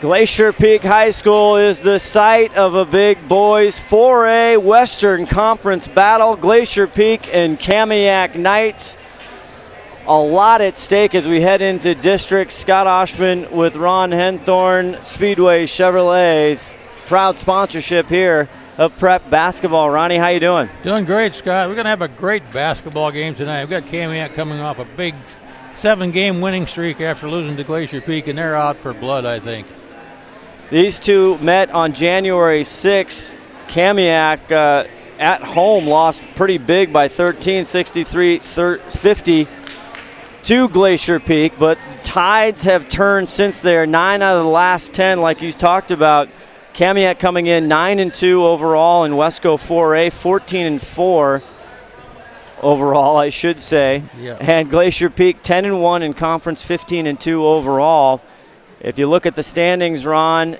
Glacier Peak High School is the site of a big boys 4A Western Conference battle. Glacier Peak and Kamiak Knights. A lot at stake as we head into district. Scott Ohsman with Ron Henthorn, Speedway Chevrolet's proud sponsorship here of Prep Basketball. Ronnie, how you doing? Doing great, Scott. We're going to have a great basketball game tonight. We've got Kamiak coming off a big 7-game winning streak after losing to Glacier Peak, and they're out for blood, I think. These two met on January 6th. Kamiak at home lost pretty big by 13, 63-50 to Glacier Peak, but tides have turned since there. 9 out of the last 10, like you talked about. Kamiak coming in 9-2 overall in Wesco 4A, 14-4 overall, I should say. Yeah. And Glacier Peak 10-1 in conference, 15-2 overall. If you look at the standings, Ron,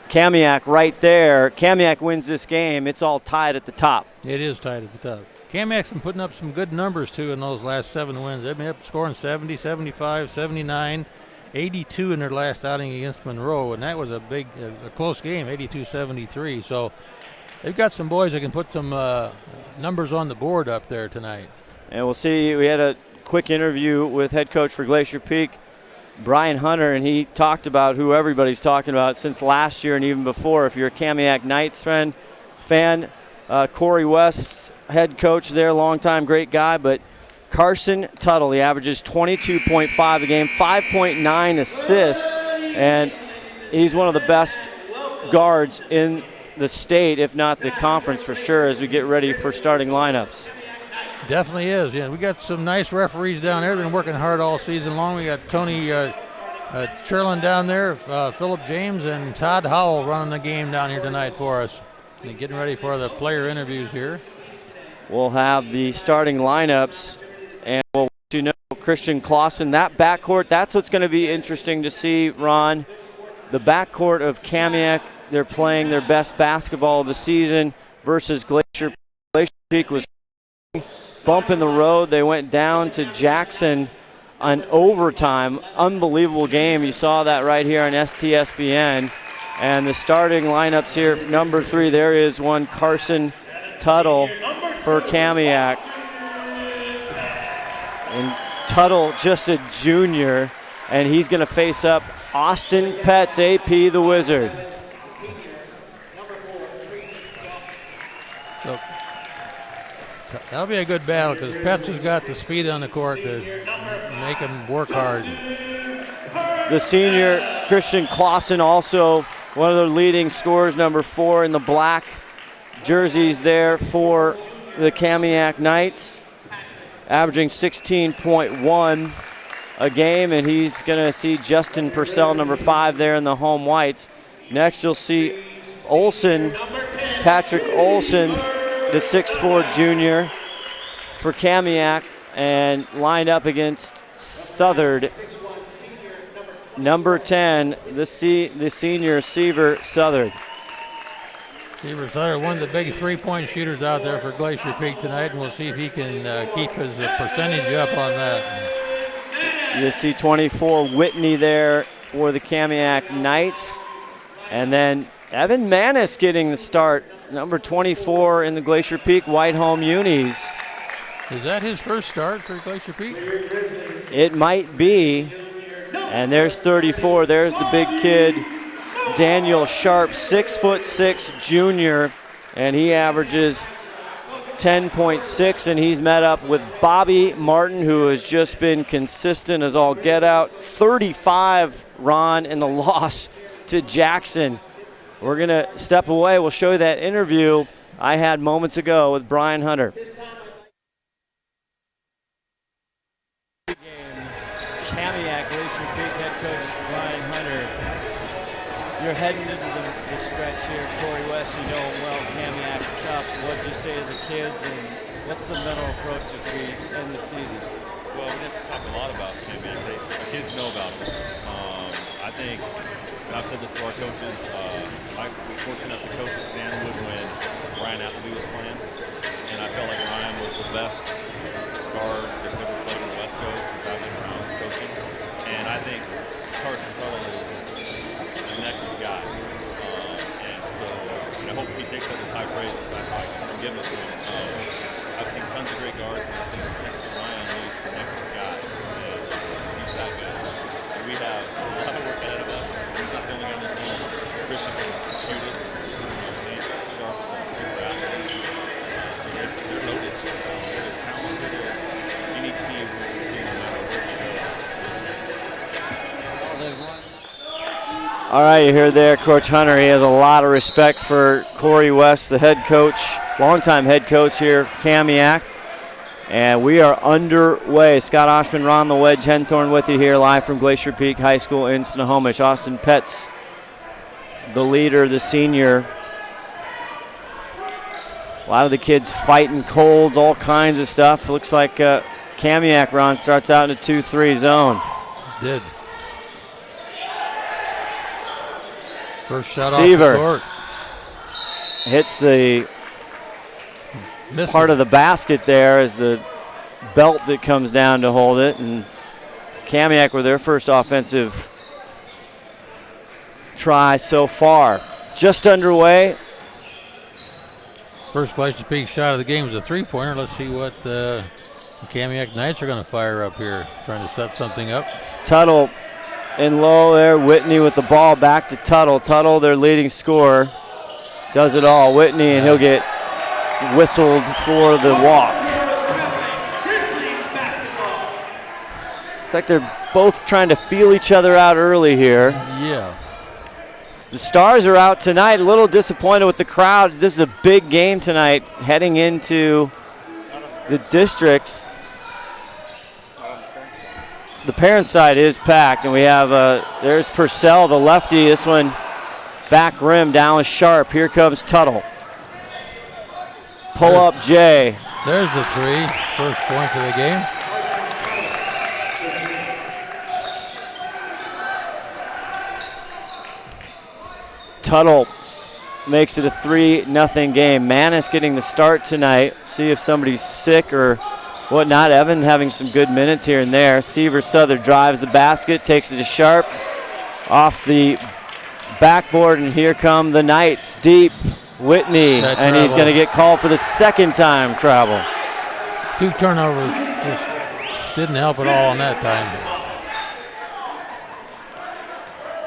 Kamiak right there. Kamiak wins this game. It's all tied at the top. It is tied at the top. Kamiak's been putting up some good numbers, too, in those last 7 wins. They've been up scoring 70, 75, 79, 82 in their last outing against Monroe, and that was a close game, 82-73. So they've got some boys that can put some numbers on the board up there tonight. And we'll see. We had a quick interview with head coach for Glacier Peak, Brian Hunter, and he talked about who everybody's talking about since last year and even before. If you're a Kamiak Knights fan, Corey West's head coach there, longtime great guy, but Carson Tuttle, he averages 22.5 a game, 5.9 assists, and he's one of the best guards in the state, if not the conference for sure, as we get ready for starting lineups. Definitely is. Yeah, we got some nice referees down there. They've been working hard all season long. We got Tony Cherlin down there, Philip James, and Todd Howell running the game down here tonight for us. And getting ready for the player interviews here. We'll have the starting lineups, and we'll let you know Christian Clausen. That backcourt, that's what's going to be interesting to see, Ron. The backcourt of Kamiak, they're playing their best basketball of the season versus Glacier. Glacier Peak was bump in the road. They went down to Jackson on overtime. Unbelievable game. You saw that right here on STSPN. And the starting lineups here, number 3, there is one, Carson Tuttle for Kamiak. And Tuttle, just a junior, and he's going to face up Austin Petts, AP the Wizard. So that'll be a good battle because Petts has got the speed on the court to make him work hard. The senior, Christian Clausen, also one of the leading scorers, number 4 in the black jerseys there for the Kamiak Knights, averaging 16.1 a game, and he's going to see Justin Purcell, number 5 there in the home whites. Next you'll see Olsen, Patrick Olsen, the 6'4 junior for Kamiak, and lined up against Southern. Number 10, the senior Seaver Southern. Seaver Southern, one of the big three-point shooters out there for Glacier Peak tonight, and we'll see if he can keep his percentage up on that. You see 24 Whitney there for the Kamiak Knights. And then Evan Manis getting the start, number 24 in the Glacier Peak White Home Unis. Is that his first start for Glacier Peak? It might be. And there's 34. There's the big kid, Daniel Sharp, 6'6" junior, and he averages 10.6, and he's met up with Bobby Martin, who has just been consistent as all get out. 35, Ron, in the loss to Jackson. We're going to step away. We'll show you that interview I had moments ago with Brian Hunter. Kamiak, Glacier Peak head coach Brian Hunter. You're heading into the stretch here. Corey West, you know him well. Kamiak, tough. What'd you say to the kids, and what's the mental approach as we end the season? Well, we have to talk a lot about Kamiak. The kids know about him. I think, and I've said this to our coaches, I was fortunate enough to coach at Stanwood when Ryan Appleby was playing, and I felt like Ryan was the best guard that's ever played in Wesco since I've been around coaching. And I think Carson Tuttle is the next guy. And so I hope he takes up his high praise. I'm giving it to him. I've seen tons of great guards, and I think next to Ryan, he's the next guy. And he's that guy. So we have a lot of work ahead of us. He's not the only guy on the team. Christian can shoot it. He's sharp, super athlete. So they're loaded. They're as talented as any team we've seen no matter where they go. All right, you hear there Coach Hunter. He has a lot of respect for Corey West, the head coach, longtime head coach here, Kamiak. And we are underway. Scott Ohsman, Ron the Wedge, Henthorn with you here live from Glacier Peak High School in Snohomish. Austin Petz, the leader, the senior. A lot of the kids fighting colds, all kinds of stuff. Looks like Kamiak, Ron, starts out in a 2-3 zone. Did. First shot Seaver off the court. Hits the Missing. part of the basket there as the belt that comes down to hold it. And Kamiak with their first offensive try so far. Just underway. First Glacier Peak shot of the game was a three-pointer. Let's see what the Kamiak Knights are going to fire up here, trying to set something up. Tuttle in low there. Whitney with the ball back to Tuttle. Tuttle, their leading scorer, does it all. Whitney, and he'll get whistled for the walk. Grizzlies basketball. Looks like they're both trying to feel each other out early here. Yeah. The Stars are out tonight. A little disappointed with the crowd. This is a big game tonight heading into the districts. The parent side is packed, and we have there's Purcell, the lefty. This one back rim down with Sharp. Here comes Tuttle. Pull up Jay. There's the three. First point of the game. Tuttle makes it a 3-0 game. Manis getting the start tonight. See if somebody's sick or whatnot. Evan having some good minutes here and there. Seaver Southern drives the basket, takes it to Sharp. Off the backboard, and here come the Knights deep. Whitney, and he's going to get called for the second time travel. 2 turnovers. Just didn't help at all on that time.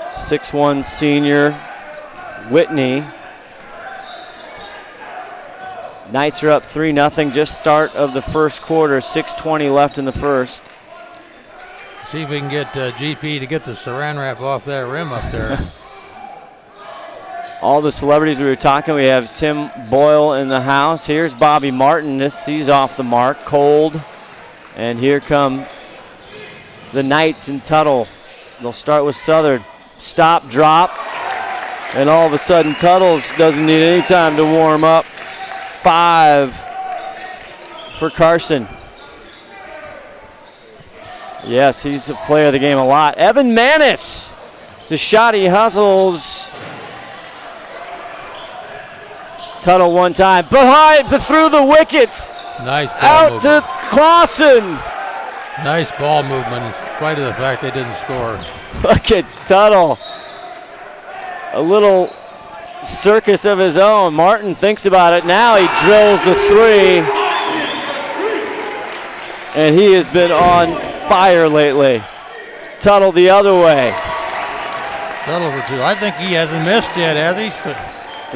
6'1" senior Whitney. Knights are up 3-0, just start of the first quarter, 6:20 left in the first. See if we can get GP to get the saran wrap off that rim up there. All the celebrities we were talking, we have Tim Boyle in the house. Here's Bobby Martin. He's off the mark, cold. And here come the Knights and Tuttle. They'll start with Southern. Stop, drop. And all of a sudden, Tuttle's doesn't need any time to warm up. 5 for Carson. Yes, he's the player of the game a lot. Evan Manis, the shot he hustles. Tuttle one time, behind, through the wickets. Nice ball out movement. to Clausen. Nice ball movement, in spite of the fact they didn't score. Look at Tuttle. A little circus of his own. Martin thinks about it now. He drills the 3. And he has been on fire lately. Tuttle the other way. Tuttle for 2. I think he hasn't missed yet, has he?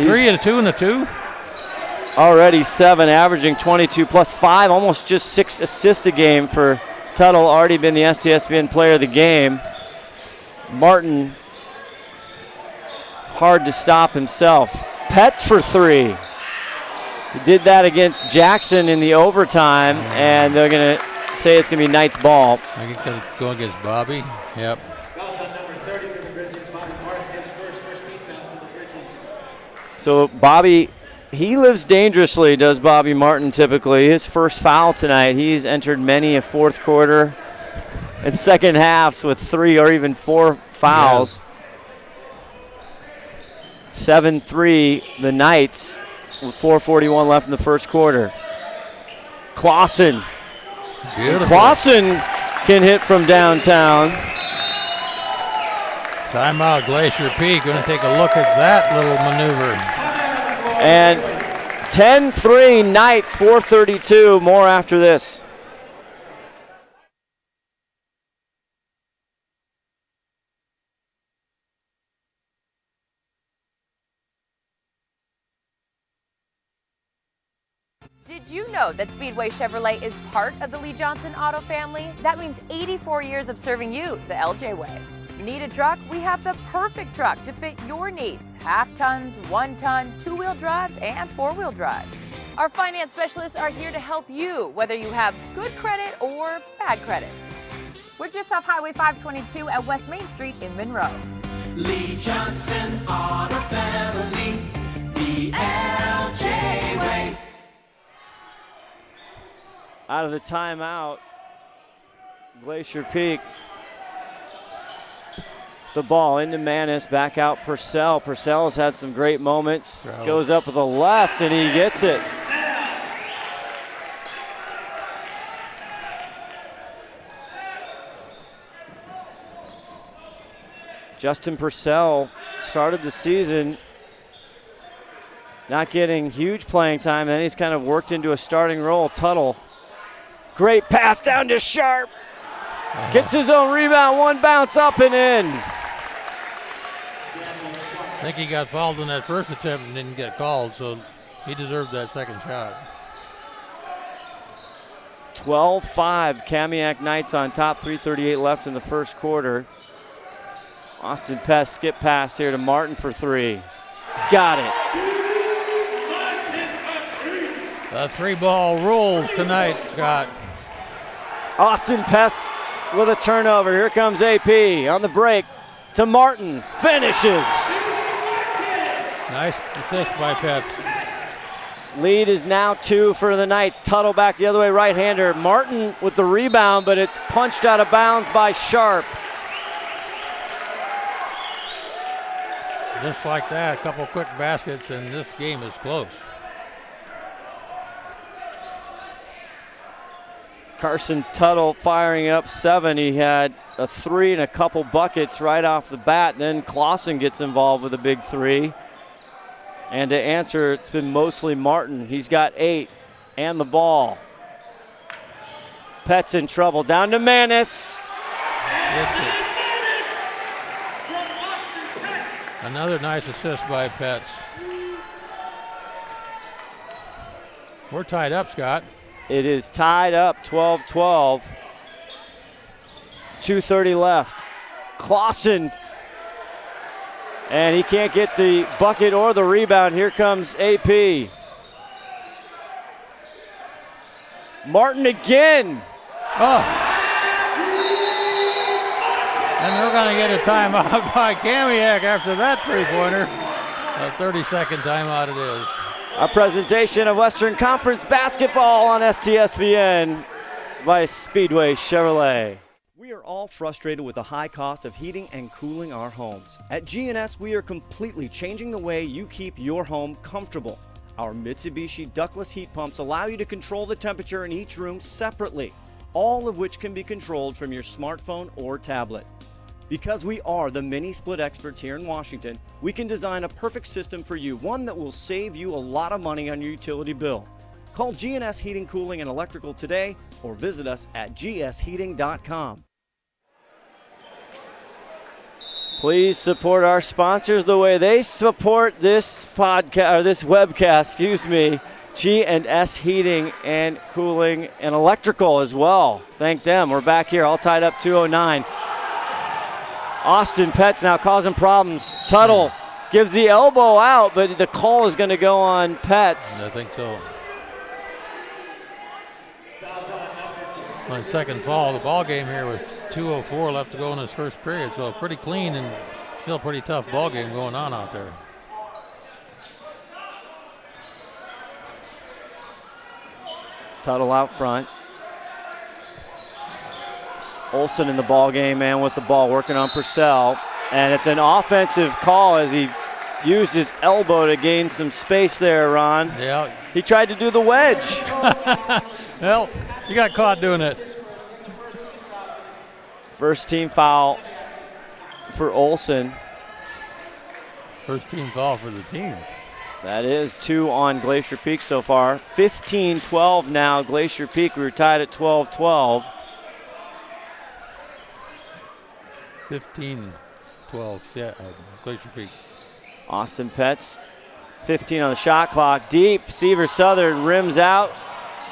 3 and a 2 and a 2. Already 7, averaging 22 plus 5, almost just 6 assists a game for Tuttle. Already been the STSPN player of the game. Martin, hard to stop himself. Petz for 3. He did that against Jackson in the overtime, and they're going to say it's going to be Knights ball. I think going to go against Bobby. Yep. Fouls on number 30 for the Grizzlies. Bobby Martin, his first team foul for the Grizzlies. So Bobby, he lives dangerously, does Bobby Martin typically. His first foul tonight. He's entered many a fourth quarter and second halves with 3 or even 4 fouls. Yes. 7-3 the Knights with 4:41 left in the first quarter. Clausen. Clausen can hit from downtown. Timeout, Glacier Peak. Going to take a look at that little maneuver. And 10-3 Knights, 4:32. More after this. Did you know that Speedway Chevrolet is part of the Lee Johnson Auto family? That means 84 years of serving you the LJ way. Need a truck? We have the perfect truck to fit your needs. Half tons, 1 ton, 2-wheel drives, and 4-wheel drives. Our finance specialists are here to help you, whether you have good credit or bad credit. We're just off Highway 522 at West Main Street in Monroe. Lee Johnson Auto Family, the LJ way. Out of the timeout, Glacier Peak. The ball into Manis, back out Purcell. Purcell's had some great moments. Goes up with a left and he gets it. Justin Purcell started the season not getting huge playing time, then he's kind of worked into a starting role. Tuttle. Great pass down to Sharp. Gets his own rebound, 1 bounce up and in. I think he got fouled in that first attempt and didn't get called, so he deserved that second shot. 12-5, Kamiak Knights on top, 3:38 left in the first quarter. Austin Pest skip pass here to Martin for 3. Got it. The 3-ball rules tonight, Scott. Austin Pest with a turnover. Here comes AP on the break to Martin. Finishes. Nice assist by Pets. Lead is now 2 for the Knights. Tuttle back the other way, right-hander. Martin with the rebound, but it's punched out of bounds by Sharp. Just like that, a couple quick baskets, and this game is close. Carson Tuttle firing up 7. He had a 3 and a couple buckets right off the bat. Then Clausen gets involved with a big 3. And to answer, it's been mostly Martin. He's got 8 and the ball. Pet's in trouble. Down to Manis. Another nice assist by Pets. We're tied up, Scott. It is tied up, 12-12. 2:30 left. Clausen. And he can't get the bucket or the rebound. Here comes AP. Martin again. Oh. And they're going to get a timeout by Kamiak after that three-pointer. A 30-second timeout it is. A presentation of Western Conference basketball on STSPN by Speedway Chevrolet. We are all frustrated with the high cost of heating and cooling our homes. At GNS, we are completely changing the way you keep your home comfortable. Our Mitsubishi ductless heat pumps allow you to control the temperature in each room separately, all of which can be controlled from your smartphone or tablet. Because we are the mini split experts here in Washington, we can design a perfect system for you, one that will save you a lot of money on your utility bill. Call GNS Heating, Cooling, and Electrical today or visit us at gsheating.com. Please support our sponsors the way they support this podcast, or this webcast, G&S Heating and Cooling and Electrical as well. Thank them. We're back here, all tied up 2:09. Austin Petts now causing problems. Tuttle gives the elbow out, but the call is going to go on Petts. I think so. On second fall, the ball game here with 2:04 left to go in this first period, so pretty clean and still pretty tough ball game going on out there. Tuttle out front. Olsen in the ball game, man, with the ball, working on Purcell. And it's an offensive call as he used his elbow to gain some space there, Ron. Yeah. He tried to do the wedge. Well, he got caught doing it. First team foul for Ohsman. First team foul for the team. That is 2 on Glacier Peak so far. 15-12 now, Glacier Peak. We were tied at 12-12. 15-12, yeah, Glacier Peak. Austin Petts, 15 on the shot clock. Deep, Seaver Southern rims out.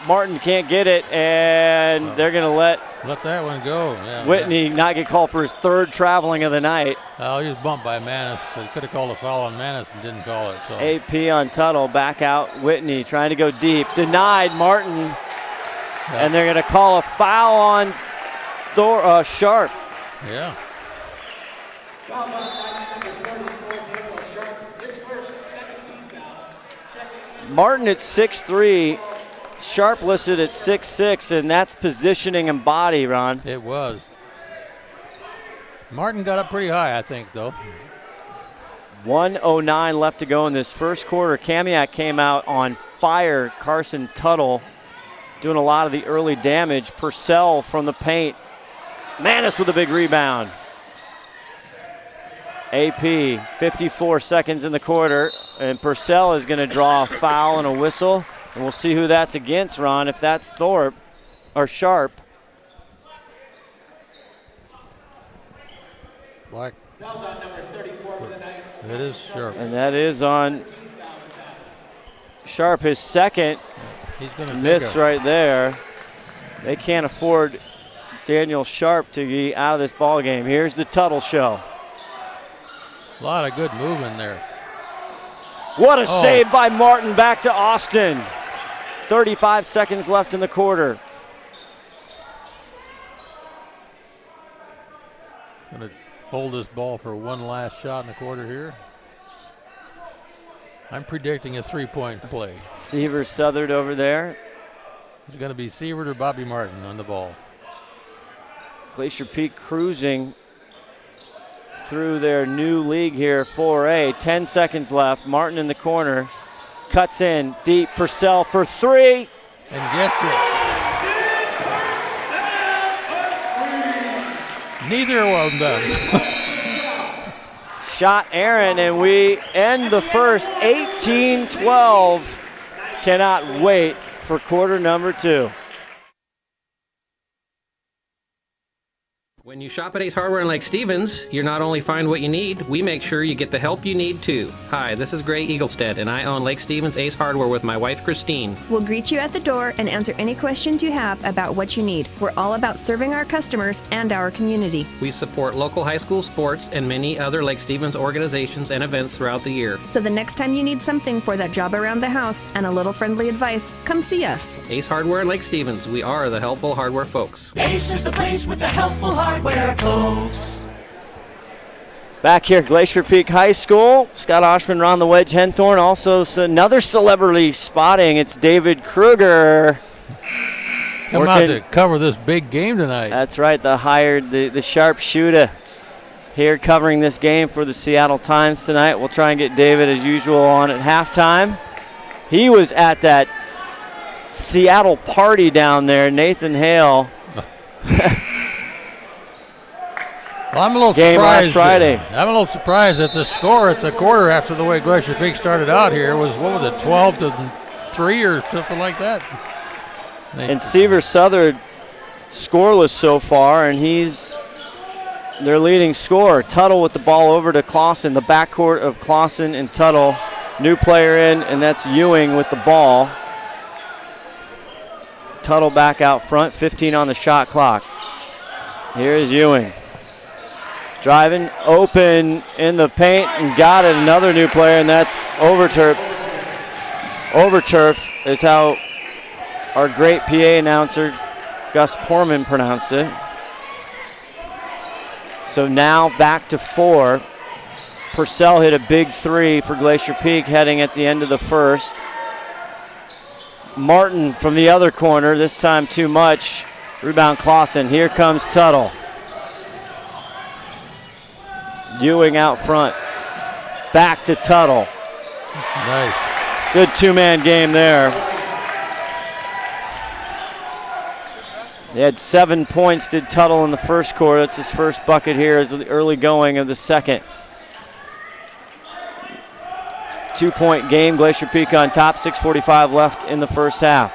Martin can't get it, and they're going to let that one go. Yeah, Whitney not get called for his 3rd traveling of the night. Oh, he was bumped by Manis. He could have called a foul on Manis and didn't call it. So. AP on Tuttle, back out Whitney, trying to go deep. Denied Martin, and they're going to call a foul on Sharp. Yeah. Fouls on Knights number 34, Daniel Sharp. His first, second team foul. Martin at 6'3", Sharp listed at 6'6", and that's positioning and body, Ron. It was. Martin got up pretty high, I think, though. 1:09 left to go in this first quarter. Kamiak came out on fire. Carson Tuttle doing a lot of the early damage. Purcell from the paint. Manis with a big rebound. AP, 54 seconds in the quarter, and Purcell is going to draw a foul and a whistle. And we'll see who that's against, Ron, if that's Thorpe or Sharp. Black. Fouls on number 34 for the Knights. It is Sharp. And that is on Sharp, his second. He's going to miss right there. They can't afford Daniel Sharp to be out of this ball game. Here's the Tuttle show. A lot of good movement there. What a save by Martin, back to Austin. 35 seconds left in the quarter. Going to hold this ball for one last shot in the quarter here. I'm predicting a 3-point play. Seaver Southern over there. It's going to be Sievert or Bobby Martin on the ball. Glacier Peak cruising through their new league here, 4A. 10 seconds left. Martin in the corner. Cuts in deep. Purcell for 3. And gets it. Neither of them. Shot Aaron, and we end the first 18-12. Cannot wait for quarter number 2. When you shop at Ace Hardware in Lake Stevens, you not only find what you need, we make sure you get the help you need too. Hi, this is Gray Eaglestead, and I own Lake Stevens Ace Hardware with my wife Christine. We'll greet you at the door and answer any questions you have about what you need. We're all about serving our customers and our community. We support local high school sports and many other Lake Stevens organizations and events throughout the year. So the next time you need something for that job around the house and a little friendly advice, come see us. Ace Hardware in Lake Stevens, we are the helpful hardware folks. Ace is the place with the helpful hardware, folks. Back here at Glacier Peak High School, Scott Ohsman, Ron the Wedge Henthorn. Also another celebrity spotting. It's David Kruger. Come out to cover this big game tonight. That's right, the sharpshooter here covering this game for the Seattle Times tonight. We'll try and get David as usual on at halftime. He was at that Seattle party down there, Nathan Hale. Well, I'm a little game surprised. Last Friday. I'm a little surprised that the score at the quarter after the way Glacier Peak started out here was, 12-3 or something like that. And Seaver Southern scoreless so far, and he's their leading scorer. Tuttle with the ball over to Clausen, the backcourt of Clausen and Tuttle. New player in, and that's Ewing with the ball. Tuttle back out front, 15 on the shot clock. Here's Ewing. Driving, open in the paint, and got it. Another new player, and that's Overturf. Overturf is how our great PA announcer, Gus Porman, pronounced it. So now back to 4. Purcell hit a big 3 for Glacier Peak heading at the end of the first. Martin from the other corner, this time too much. Rebound Clausen. Here comes Tuttle. Ewing out front. Back to Tuttle. Nice. Good two-man game there. They had 7 points, did Tuttle in the first quarter. That's his first bucket here as the early going of the second. 2-point game, Glacier Peak on top, 6:45 left in the first half.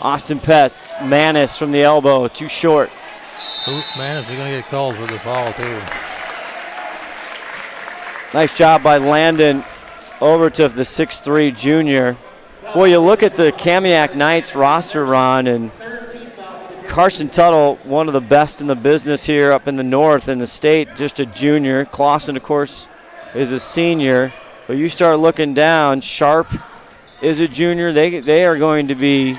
Austin Petts, Manis from the elbow, too short. Manis is going to get called for the foul, too. Nice job by Landon over to the 6'3 junior. Boy, you look at the Kamiak Knights roster, Ron, and Carson Tuttle, one of the best in the business here up in the north in the state, just a junior. Clausen, of course, is a senior. But you start looking down, Sharp is a junior. They are going to be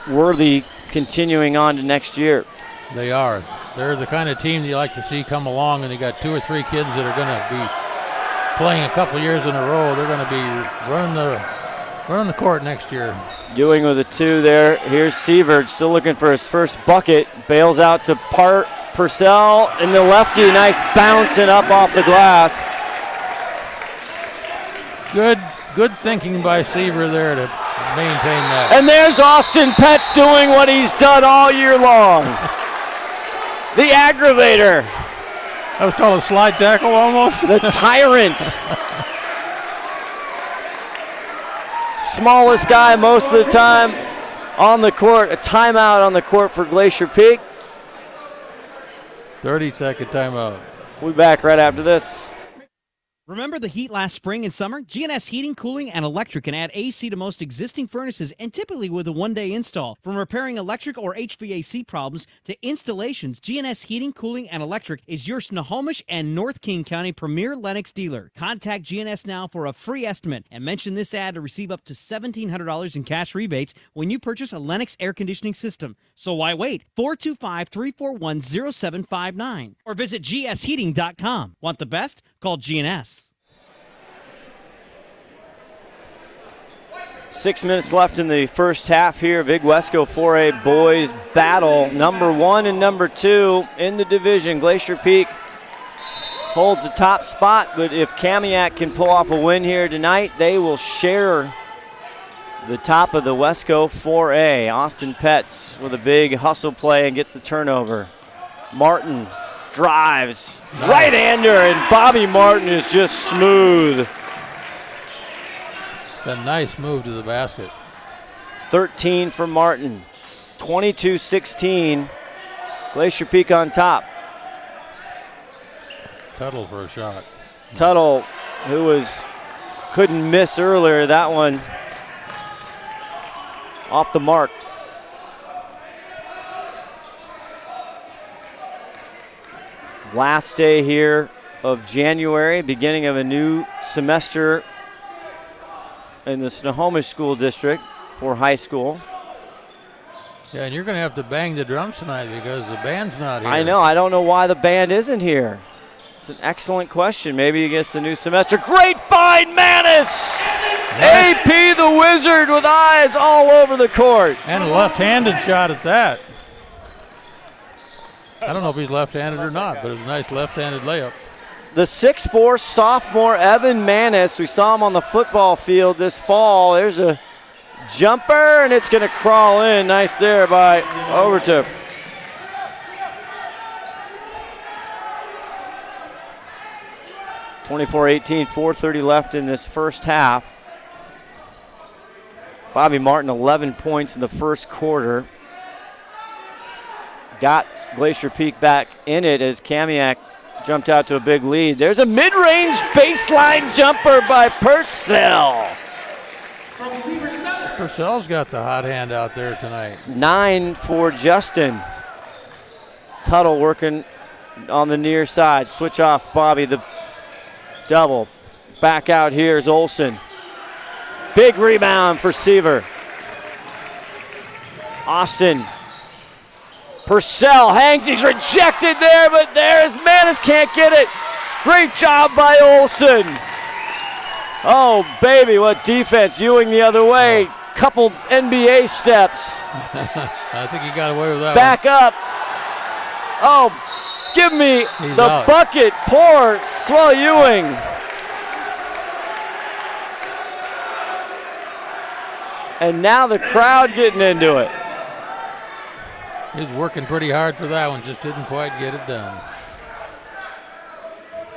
worthy continuing on to next year. They are. They're the kind of team you like to see come along, and they got 2 or 3 kids that are going to be playing a couple years in a row. They're going to be running the court next year. Ewing with a 2 there. Here's Sievert still looking for his first bucket. Bails out to Purcell, and the lefty, nice bouncing up off the glass. Good thinking by Seaver there to maintain that. And there's Austin Petts doing what he's done all year long. The aggravator. That was called a slide tackle almost. The tyrant. Smallest guy most of the time on the court. A timeout on the court for Glacier Peak. 30-second timeout. We'll be back right after this. Remember the heat last spring and summer? GNS Heating, Cooling, and Electric can add AC to most existing furnaces, and typically with a one-day install. From repairing electric or HVAC problems to installations, GNS Heating, Cooling, and Electric is your Snohomish and North King County premier Lennox dealer. Contact GNS now for a free estimate and mention this ad to receive up to $1,700 in cash rebates when you purchase a Lennox air conditioning system. So why wait? 425-341-0759 or visit gsheating.com. Want the best? Call GNS. 6 minutes left in the first half here. Big Wesco 4A boys battle. Number 1 and number 2 in the division. Glacier Peak holds the top spot, but if Kamiak can pull off a win here tonight, they will share the top of the Wesco 4A. Austin Petts with a big hustle play and gets the turnover. Martin drives, right-hander, and Bobby Martin is just smooth. A nice move to the basket. 13 for Martin, 22-16. Glacier Peak on top. Tuttle for a shot. Tuttle, who couldn't miss earlier, that one off the mark. Last day here of January, beginning of a new semester in the Snohomish School District for high school. Yeah, and you're going to have to bang the drums tonight because the band's not here. I know. I don't know why the band isn't here. It's an excellent question. Maybe against the new semester. Great find, Manis! Nice. AP the Wizard with eyes all over the court. And a left-handed shot at that. I don't know if he's left-handed or not, but it's a nice left-handed layup. The 6'4 sophomore Evan Manis, we saw him on the football field this fall. There's a jumper, and it's going to crawl in. Nice there by Overton. (24-18), 4:30 left in this first half. Bobby Martin, 11 points in the first quarter. Got Glacier Peak back in it as Kamiak jumped out to a big lead. There's a mid-range baseline jumper by Purcell. Purcell's got the hot hand out there tonight. 9 for Justin. Tuttle working on the near side. Switch off Bobby, the double. Back out here is Olsen. Big rebound for Seaver. Austin. Purcell hangs, he's rejected there, but there's Manis, can't get it. Great job by Olsen. Oh, baby, what defense. Ewing the other way. Couple NBA steps. I think he got away with that. Back up. Oh, give me the out. Bucket. Poor Swell Ewing. And now the crowd getting into it. He was working pretty hard for that one, just didn't quite get it done.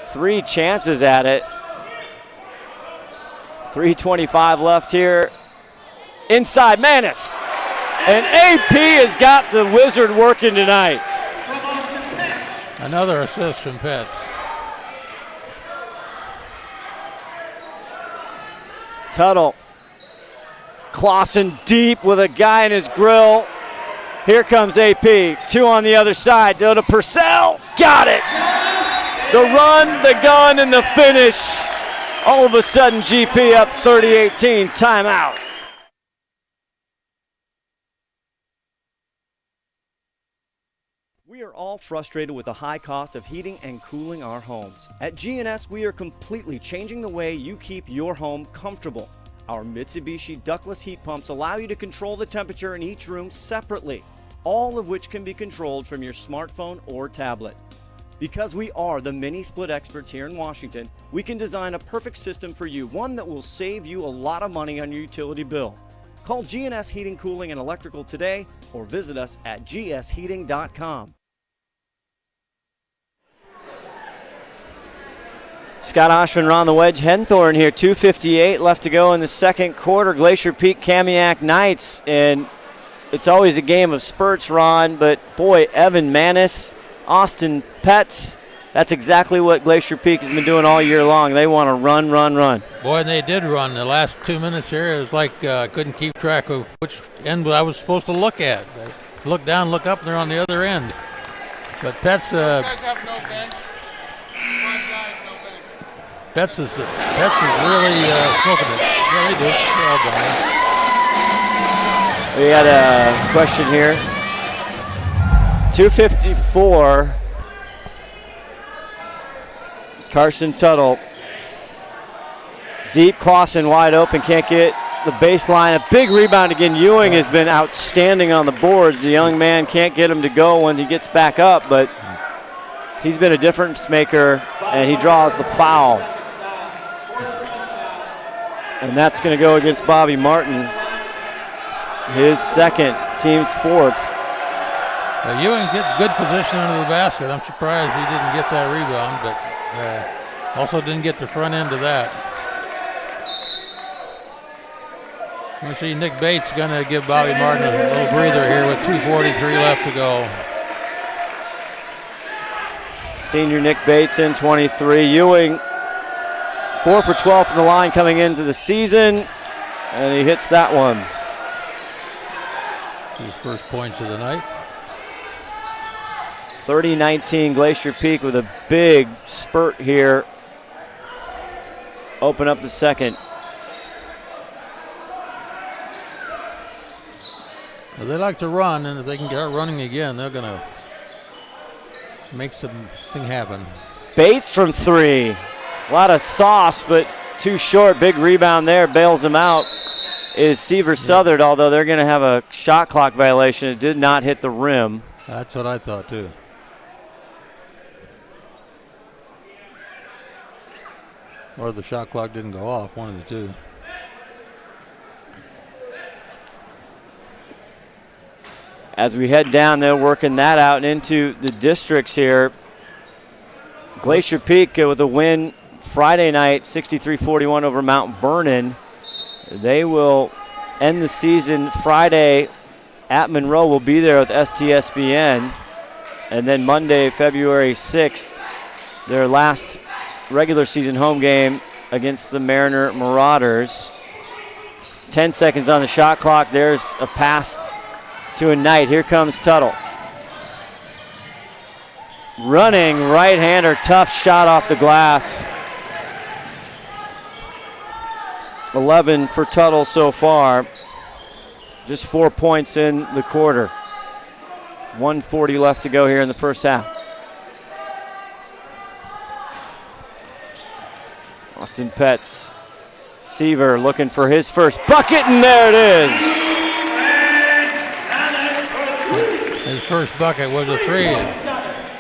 3 chances at it. 3:25 left here. Inside Manis. And AP has got the Wizard working tonight. Another assist from Petz. Tuttle. Clausen deep with a guy in his grill. Here comes AP. 2 on the other side. Go to Purcell. Got it. The run, the gun, and the finish. All of a sudden, GP up 30-18. Timeout. We are all frustrated with the high cost of heating and cooling our homes. At GNS, we are completely changing the way you keep your home comfortable. Our Mitsubishi ductless heat pumps allow you to control the temperature in each room separately, all of which can be controlled from your smartphone or tablet. Because we are the mini split experts here in Washington, we can design a perfect system for you, one that will save you a lot of money on your utility bill. Call GNS Heating, Cooling, and Electrical today or visit us at gsheating.com. Scott Ohsman on the wedge. Henthorn here, 2:58 left to go in the second quarter. Glacier Peak, Kamiak Knights, and it's always a game of spurts, Ron, but boy, Evan Manis, Austin Petz, that's exactly what Glacier Peak has been doing all year long. They want to run, run, run. Boy, and they did run. The last 2 minutes here, it was like I couldn't keep track of which end I was supposed to look at. I look down, look up, and they're on the other end. But Petz, You guys have no bench. 5 guys, no bench. Petz is really smoking it. Yeah, they do. They're all done. We got a question here. 2:54. Carson Tuttle. Deep, Clausen wide open, can't get the baseline. A big rebound again. Ewing has been outstanding on the boards. The young man can't get him to go when he gets back up, but he's been a difference maker, and he draws the foul. And that's going to go against Bobby Martin. His second, team's 4th. Ewing gets good position under the basket. I'm surprised he didn't get that rebound, but also didn't get the front end of that. We see Nick Bates going to give Bobby Martin a little breather here with 2:43 left to go. Senior Nick Bates in 23. Ewing 4 for 12 from the line coming into the season, and he hits that one. His first points of the night. 30-19 Glacier Peak with a big spurt here. Open up the second. Well, they like to run, and if they can get running again, they're going to make something happen. Bates from 3. A lot of sauce, but too short. Big rebound there, bails him out. Is Seaver Southard, although they're going to have a shot clock violation. It did not hit the rim. That's what I thought, too. Or the shot clock didn't go off, one of the two. As we head down, they're working that out and into the districts here. Glacier Peak with a win Friday night, 63-41 over Mount Vernon. They will end the season Friday at Monroe. We'll be there with STSPN. And then Monday, February 6th, their last regular season home game against the Mariner Marauders. 10 seconds on the shot clock. There's a pass to a Knight. Here comes Tuttle. Running right-hander, tough shot off the glass. 11 for Tuttle so far. Just 4 points in the quarter. 1:40 left to go here in the first half. Austin Petz. Seaver looking for his first bucket, and there it is. His first bucket was a 3.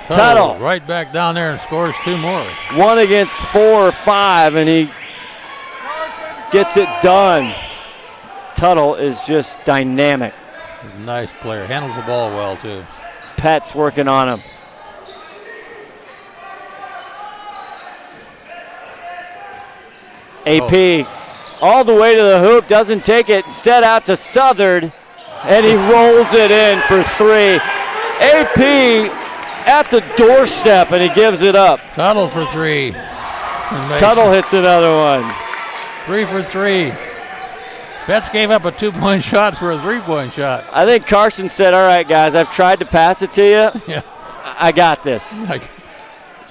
Tuttle right back down there and scores 2 more. 1 against 4 or 5, and he gets it done. Tuttle is just dynamic. Nice player. Handles the ball well, too. Pet's working on him. AP all the way to the hoop, doesn't take it. Instead out to Southard, and he rolls it in for 3. AP at the doorstep, and he gives it up. Tuttle for 3. Tuttle hits another one. 3 for 3. Betts gave up a 2-point shot for a 3-point shot. I think Carson said, all right, guys, I've tried to pass it to you. Yeah. I got this.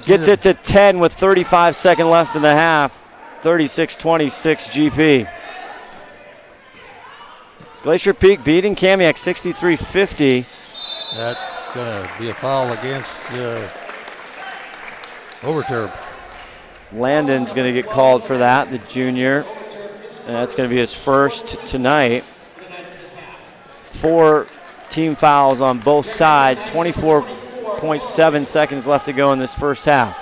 Gets it to 10 with 35 seconds left in the half. 36-26 GP. Glacier Peak beating Kamiak 63-50. That's going to be a foul against Overturp. Landon's going to get called for that, the junior. And that's going to be his first tonight. 4 team fouls on both sides. 24.7 seconds left to go in this first half.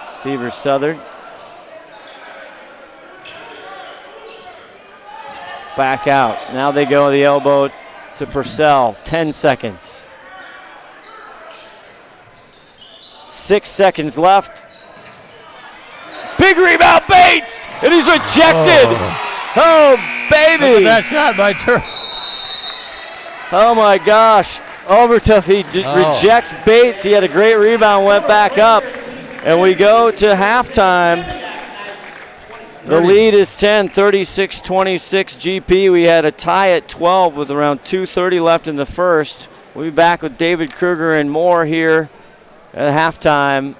Seaver Southern. Back out. Now they go the elbow to Purcell. 10 seconds. 6 seconds left. Big rebound, Bates! And he's rejected! Oh, baby! Look at that shot by Turk. Oh, my gosh. Overtough, he rejects Bates. He had a great rebound, went back up. And we go to halftime. The lead is 10, 36-26 GP. We had a tie at 12 with around 2:30 left in the first. We'll be back with David Kruger and more here at halftime.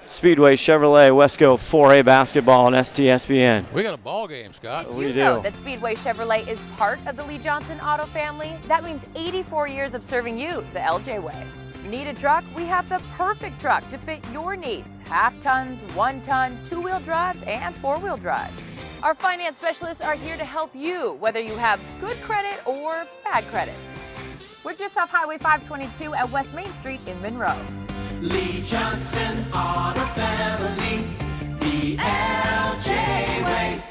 Speedway Chevrolet Wesco 4A basketball on STSPN. We got a ball game, Scott. Did you know that Speedway Chevrolet is part of the Lee Johnson Auto family? That means 84 years of serving you the LJ way. Need a truck? We have the perfect truck to fit your needs. Half tons, 1 ton, 2-wheel drives, and 4-wheel drives. Our finance specialists are here to help you, whether you have good credit or bad credit. We're just off Highway 522 at West Main Street in Monroe. Lee Johnson Auto Family, the LJ way.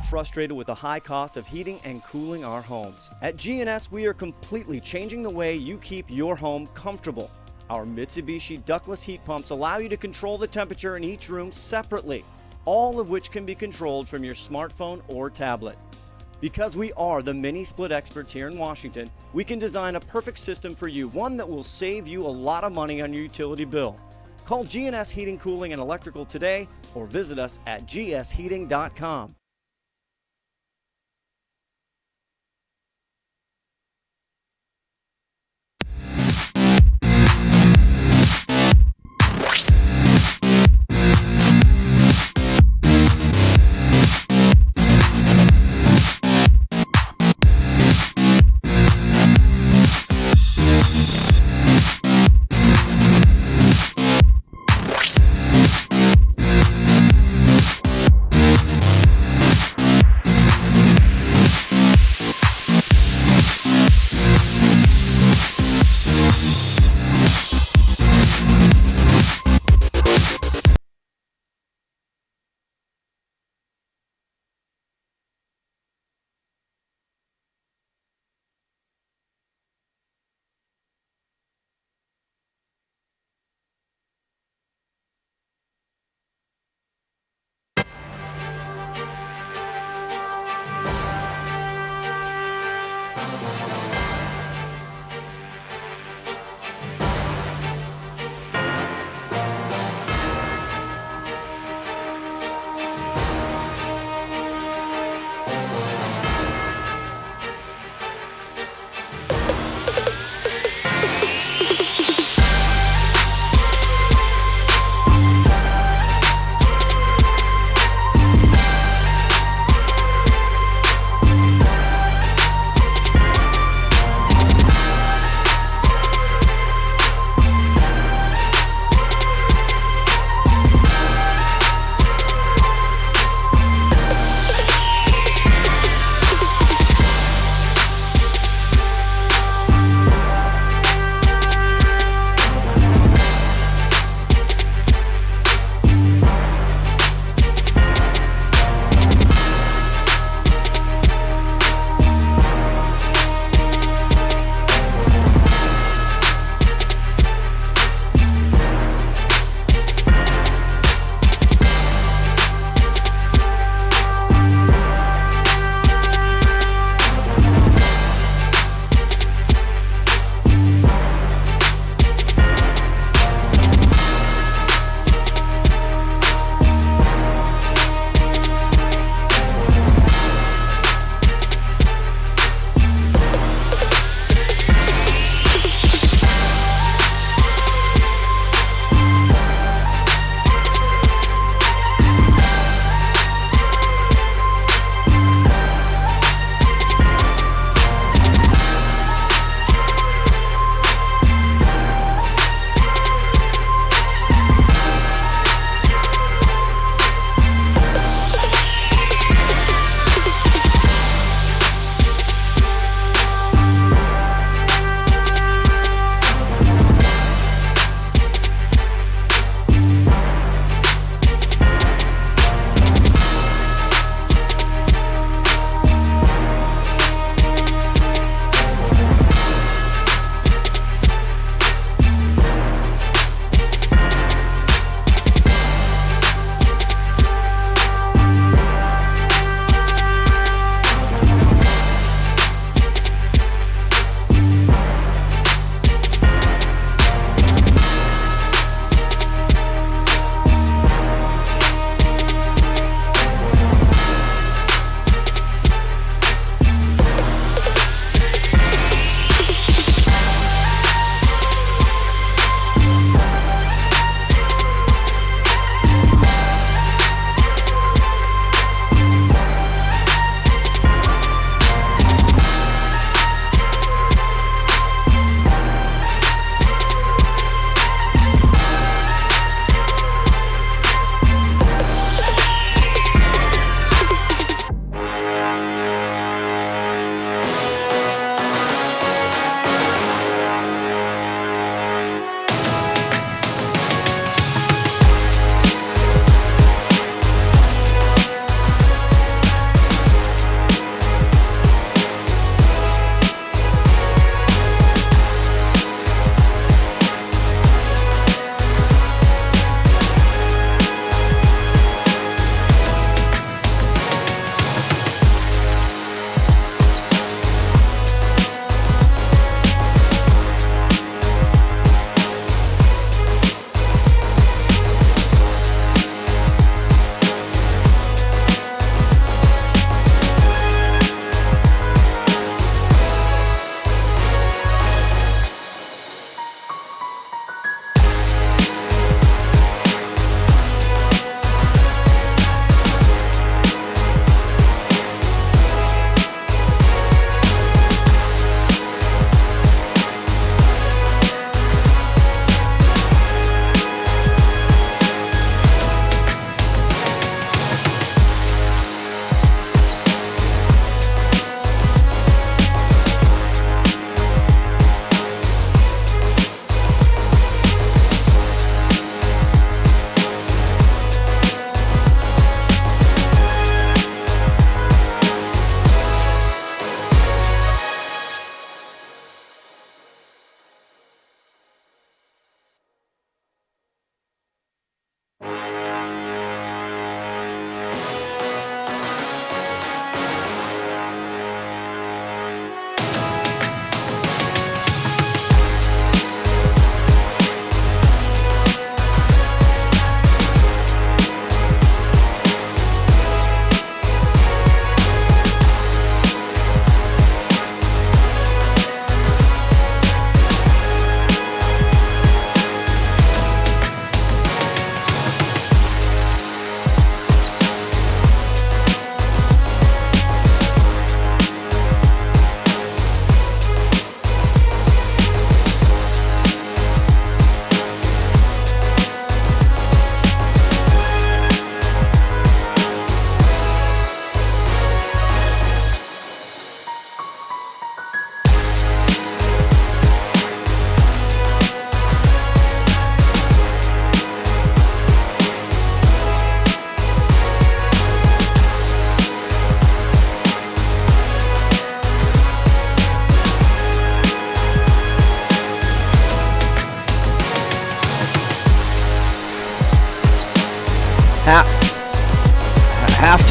Frustrated with the high cost of heating and cooling our homes. At GNS, we are completely changing the way you keep your home comfortable. Our Mitsubishi ductless heat pumps allow you to control the temperature in each room separately, all of which can be controlled from your smartphone or tablet. Because we are the mini split experts here in Washington, we can design a perfect system for you, one that will save you a lot of money on your utility bill. Call GNS Heating, Cooling, and Electrical today or visit us at gsheating.com.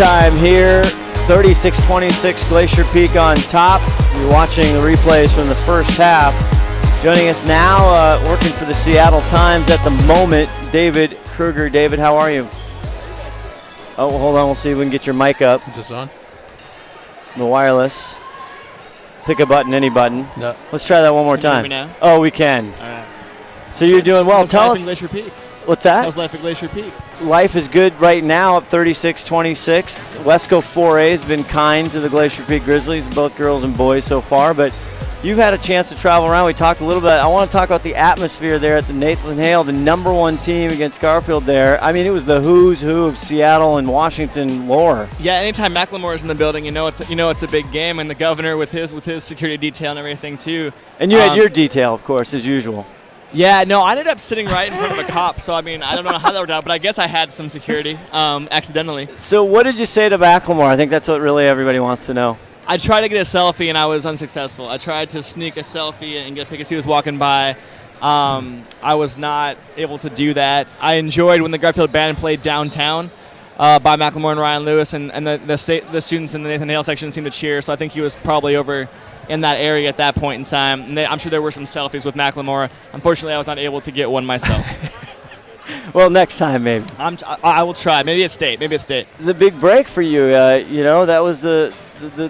halftime here. 36-26 Glacier Peak on top. You're watching the replays from the first half. Joining us now, working for the Seattle Times at the moment, David Kruger. David, how are you? Oh, hold on. We'll see if we can get your mic up. Is this on? The wireless. Pick a button, any button. No. Let's try that one more time. Can you hear me now? Oh, we can. All right. So you're doing well. How's Tell life us. in Glacier Peak? What's that? How's life at Glacier Peak? Life is good right now, up 36-26. Wesco 4A has been kind to the Glacier Peak Grizzlies, both girls and boys so far, but you've had a chance to travel around. We talked a little bit. I want to talk about the atmosphere there at the Nathan Hale, the #1 team against Garfield there. I mean, it was the who's who of Seattle and Washington lore. Yeah, anytime Macklemore is in the building, you know it's a big game, and the governor with his security detail and everything too. And you had your detail, of course, as usual. Yeah, no, I ended up sitting right in front of a cop, so I mean, I don't know how that worked out, but I guess I had some security accidentally. So what did you say to Macklemore? I think that's what really everybody wants to know. I tried to get a selfie, and I was unsuccessful. I tried to sneak a selfie and get a pic as he was walking by. I was not able to do that. I enjoyed when the Garfield Band played downtown by Macklemore and Ryan Lewis, and the students in the Nathan Hale section seemed to cheer, so I think he was probably over in that area at that point in time. And I'm sure there were some selfies with Macklemore. Unfortunately, I was not able to get one myself. Well, next time, maybe. I will try. Maybe at state. It's a big break for you. You know, that was the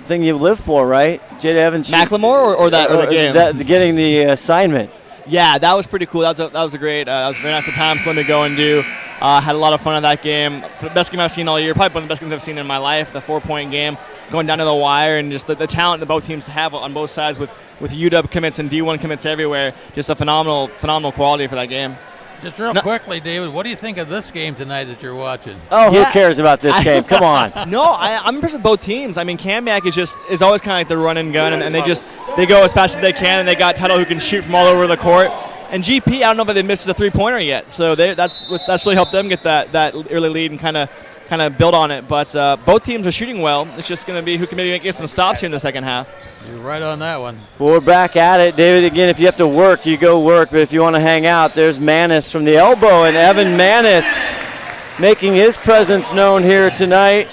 thing you lived for, right? Jada Evans. Macklemore or the game? Getting the assignment. Yeah, that was pretty cool. That was a great. That was very nice of Times to let me go and do. Had a lot of fun at that game. The best game I've seen all year. Probably one of the best games I've seen in my life. The 4-point game, going down to the wire, and just the talent that both teams have on both sides with UW commits and D1 commits everywhere. Just a phenomenal quality for that game. Just real quickly, David, what do you think of this game tonight that you're watching? Oh, who cares about this game? Come on. No, I'm impressed with both teams. I mean, Kamiak is always kind of like the run and gun, and they go as fast as they can, and they got Tuttle who can shoot from all over the court. And GP, I don't know if they missed a 3-pointer yet, so that's really helped them get that early lead and kind of build on it. But both teams are shooting well. It's just going to be who can maybe get some stops here in the second half. You're right on that one. Well, we're back at it. David, again, if you have to work, you go work. But if you want to hang out, there's Manis from the elbow. And Evan Manis making his presence known here tonight.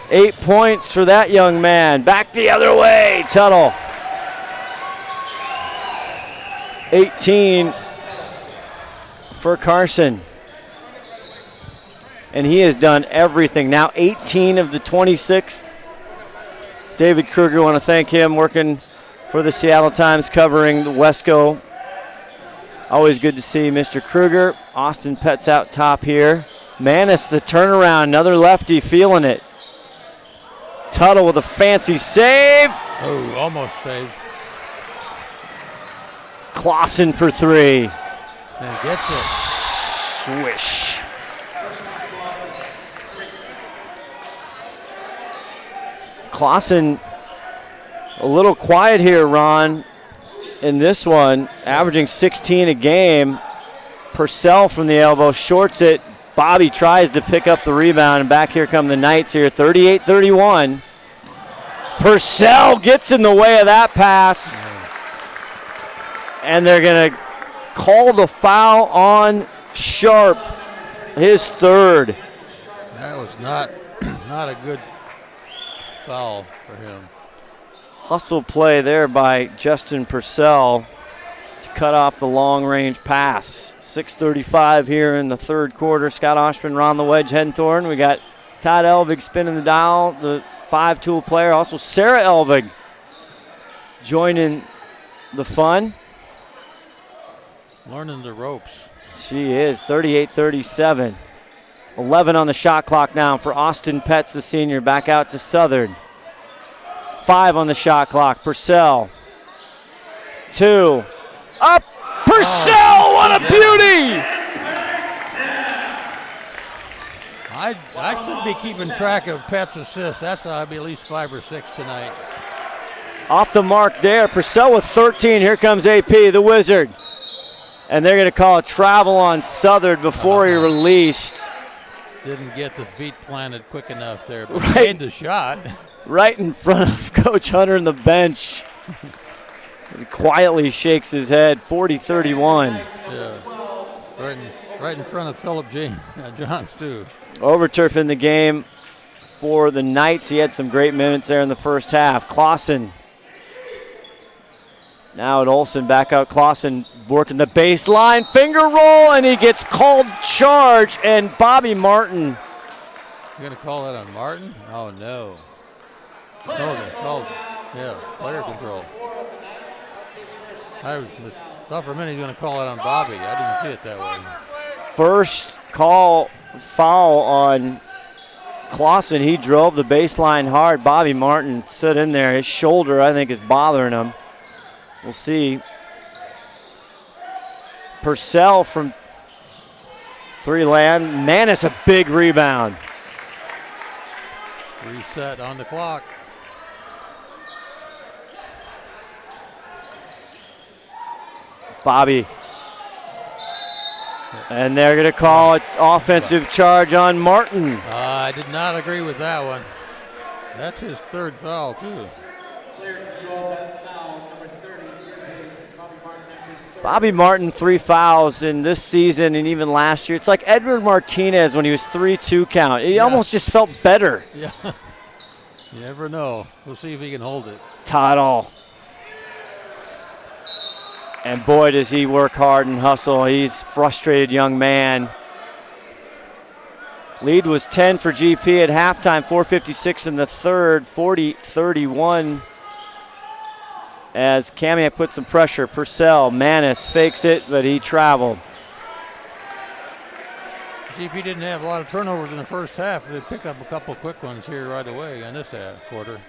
8 points for that young man. Back the other way, Tuttle. 18 for Carson. And he has done everything. Now 18 of the 26. David Kruger, want to thank him, working for the Seattle Times, covering the Wesco. Always good to see Mr. Kruger. Austin Petts out top here. Manis, the turnaround, another lefty, feeling it. Tuttle with a fancy save. Oh, almost saved. Clausen for three. And gets it. Swish. Clausen a little quiet here, Ron, in this one, averaging 16 a game. Purcell from the elbow shorts it. Bobby tries to pick up the rebound, and back here come the Knights here, 38-31. Purcell gets in the way of that pass, and they're going to call the foul on Sharp, his third. That was not a good foul for him. Hustle play there by Justin Purcell to cut off the long-range pass. 6:35 here in the third quarter. Scott Ohsman on the wedge. Henthorn. We got Todd Elvig spinning the dial, the 5-tool player. Also Sarah Elvig joining the fun. Learning the ropes. She is. 38-37. 11 on the shot clock now for Austin Petts, the senior. Back out to Southern. 5 on the shot clock. Purcell. 2. Up. Purcell, what a beauty! I should be keeping track of Pet's assists. That's I'll be at least 5 or 6 tonight. Off the mark there. Purcell with 13. Here comes AP, the Wizard. And they're going to call a travel on Southern before he released. Didn't get the feet planted quick enough there, but made the shot. Right in front of Coach Hunter on the bench. He quietly shakes his head, 40-31. Yeah, right in front of Philip Johns, too. Overturf in the game for the Knights. He had some great minutes there in the first half. Clausen. Now at Ohsman, back out Clausen, working the baseline, finger roll, and he gets called charge, and Bobby Martin. You're going to call that on Martin? Oh, no. No, they called, yeah, player control. I thought for a minute he was going to call it on Bobby. I didn't see it that way. First call foul on Clausen. He drove the baseline hard. Bobby Martin stood in there. His shoulder, I think, is bothering him. We'll see. Purcell from three land. Manis, a big rebound. Reset on the clock. Bobby. And they're going to call it offensive charge on Martin. I did not agree with that one. That's his third foul, too. Player control that foul, number 30, Grizzlies, Bobby Martin, that's his third. Bobby Martin, 3 fouls in this season and even last year. It's like Edward Martinez when he was 3-2 count. He almost just felt better. Yeah. You never know. We'll see if he can hold it. Tuttle. And boy, does he work hard and hustle. He's a frustrated young man. Lead was 10 for GP at halftime, 4:56 in the third, 40-31. As Kamiak put some pressure. Purcell, Manis fakes it, but he traveled. GP didn't have a lot of turnovers in the first half. They picked up a couple quick ones here right away in this quarter.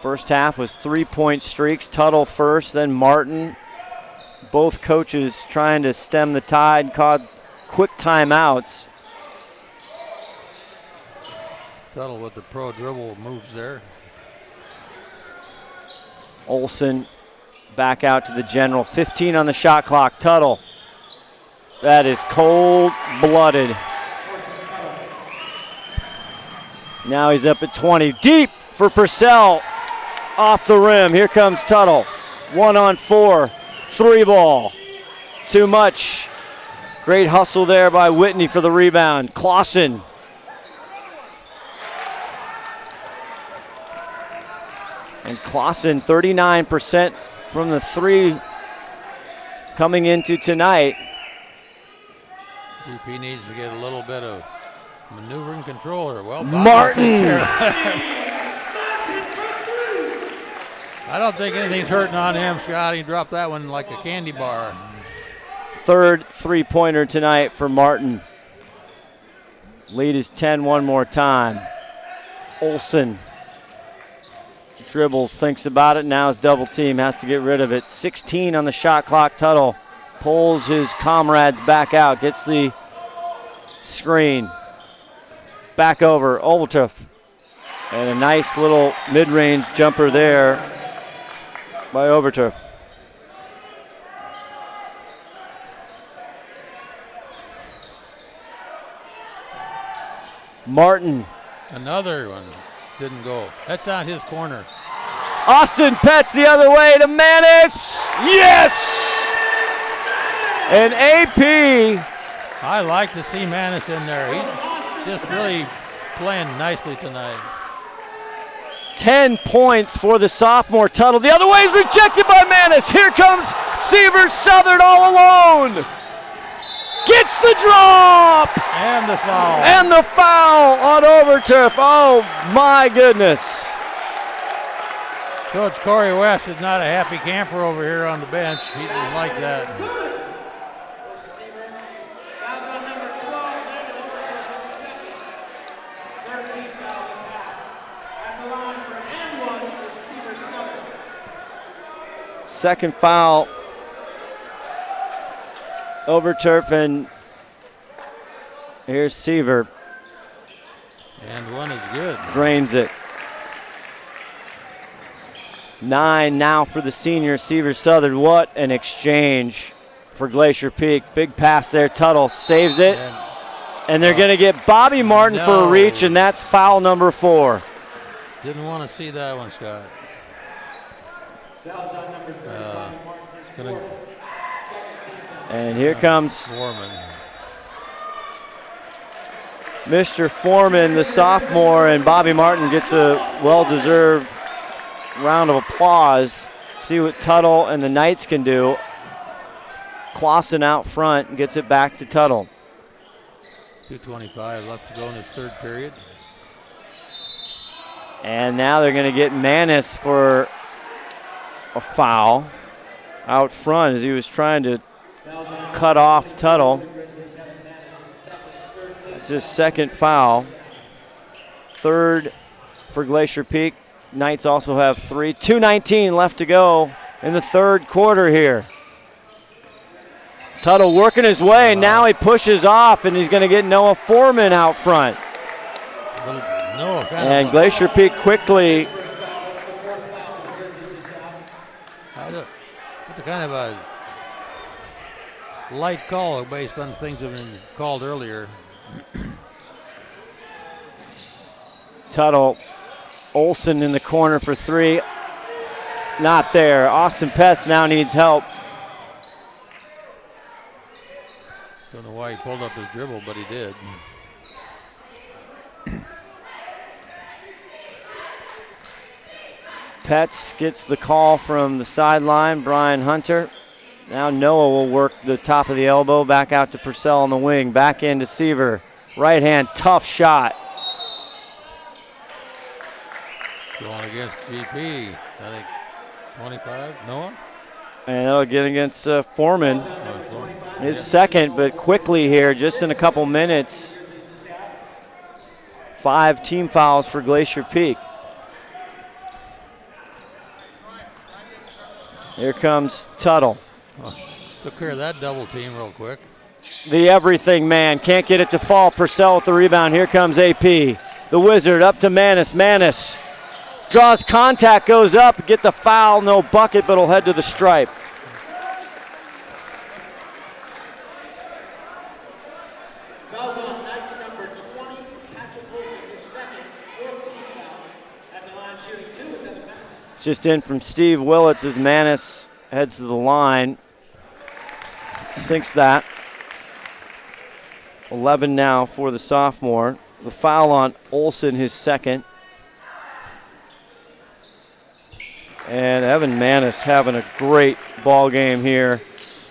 First half was 3-point streaks. Tuttle first, then Martin. Both coaches trying to stem the tide, called quick timeouts. Tuttle with the pro dribble moves there. Ohsman back out to the general. 15 on the shot clock. Tuttle. That is cold-blooded. Now he's up at 20. Deep for Purcell. Off the rim. Here comes Tuttle. 1-on-4. 3-ball. Too much. Great hustle there by Whitney for the rebound. Clausen. And Clausen, 39% from the three coming into tonight. GP needs to get a little bit of maneuvering control here. Well, Martin. I don't think anything's hurting on him, Scott. He dropped that one like a candy bar. Third three-pointer tonight for Martin. Lead is 10 one more time. Ohsman dribbles, thinks about it. Now his double team has to get rid of it. 16 on the shot clock. Tuttle pulls his comrades back out, gets the screen. Back over, Overtuff. And a nice little mid-range jumper there by Overtuff. Martin. Another one didn't go. That's not his corner. Austin Petts the other way to Manis. Yes! And AP. I like to see Manis in there. He's just really playing nicely tonight. 10 points for the sophomore. Tuttle the other way is rejected by Manis. Here comes Seaver Southern all alone. Gets the drop. And the foul. And the foul on Overturf. Oh my goodness. Coach Corey West is not a happy camper over here on the bench. He didn't like that. Second foul. Overturf, and here's Seaver. And one is good. Drains it. 9 now for the senior, Seaver Southern. What an exchange for Glacier Peak. Big pass there. Tuttle saves it. And they're going to get Bobby Martin for a reach, and that's foul number 4. Didn't want to see that one, Scott. And here comes Foreman. Mr. Foreman, the sophomore, and Bobby Martin gets a well-deserved round of applause. See what Tuttle and the Knights can do. Clausen out front gets it back to Tuttle. 2:25 left to go in this third period. And now they're going to get Manis for a foul out front as he was trying to cut off Tuttle. That's his second foul. Third for Glacier Peak. Knights also have 3. 2:19 left to go in the third quarter here. Tuttle working his way, and now he pushes off, and he's going to get Noah Foreman out front. And Glacier Peak quickly. It's a kind of a light call based on things that have been called earlier. Tuttle, Ohsman in the corner for 3. Not there. Austin Petz now needs help. Don't know why he pulled up his dribble, but he did. Petz gets the call from the sideline, Brian Hunter. Now Noah will work the top of the elbow, back out to Purcell on the wing, back into Seaver. Right hand, tough shot. Going against GP, I think 25, Noah? And that'll get against Foreman. His second, but quickly here, just in a couple minutes. 5 team fouls for Glacier Peak. Here comes Tuttle. Took care of that double team real quick. The everything man, can't get it to fall. Purcell with the rebound. Here comes AP. The Wizard up to Manis. Manis draws contact, goes up, get the foul, no bucket, but he'll head to the stripe. Fouls on Knights number 20, Patrick Wilson, his second, 4th team foul. At the line shooting 2 is Evan Manis. Just in from Steve Willits as Manis heads to the line. Sinks that. 11 now for the sophomore. The foul on Ohsman, his second. And Evan Manis having a great ball game here.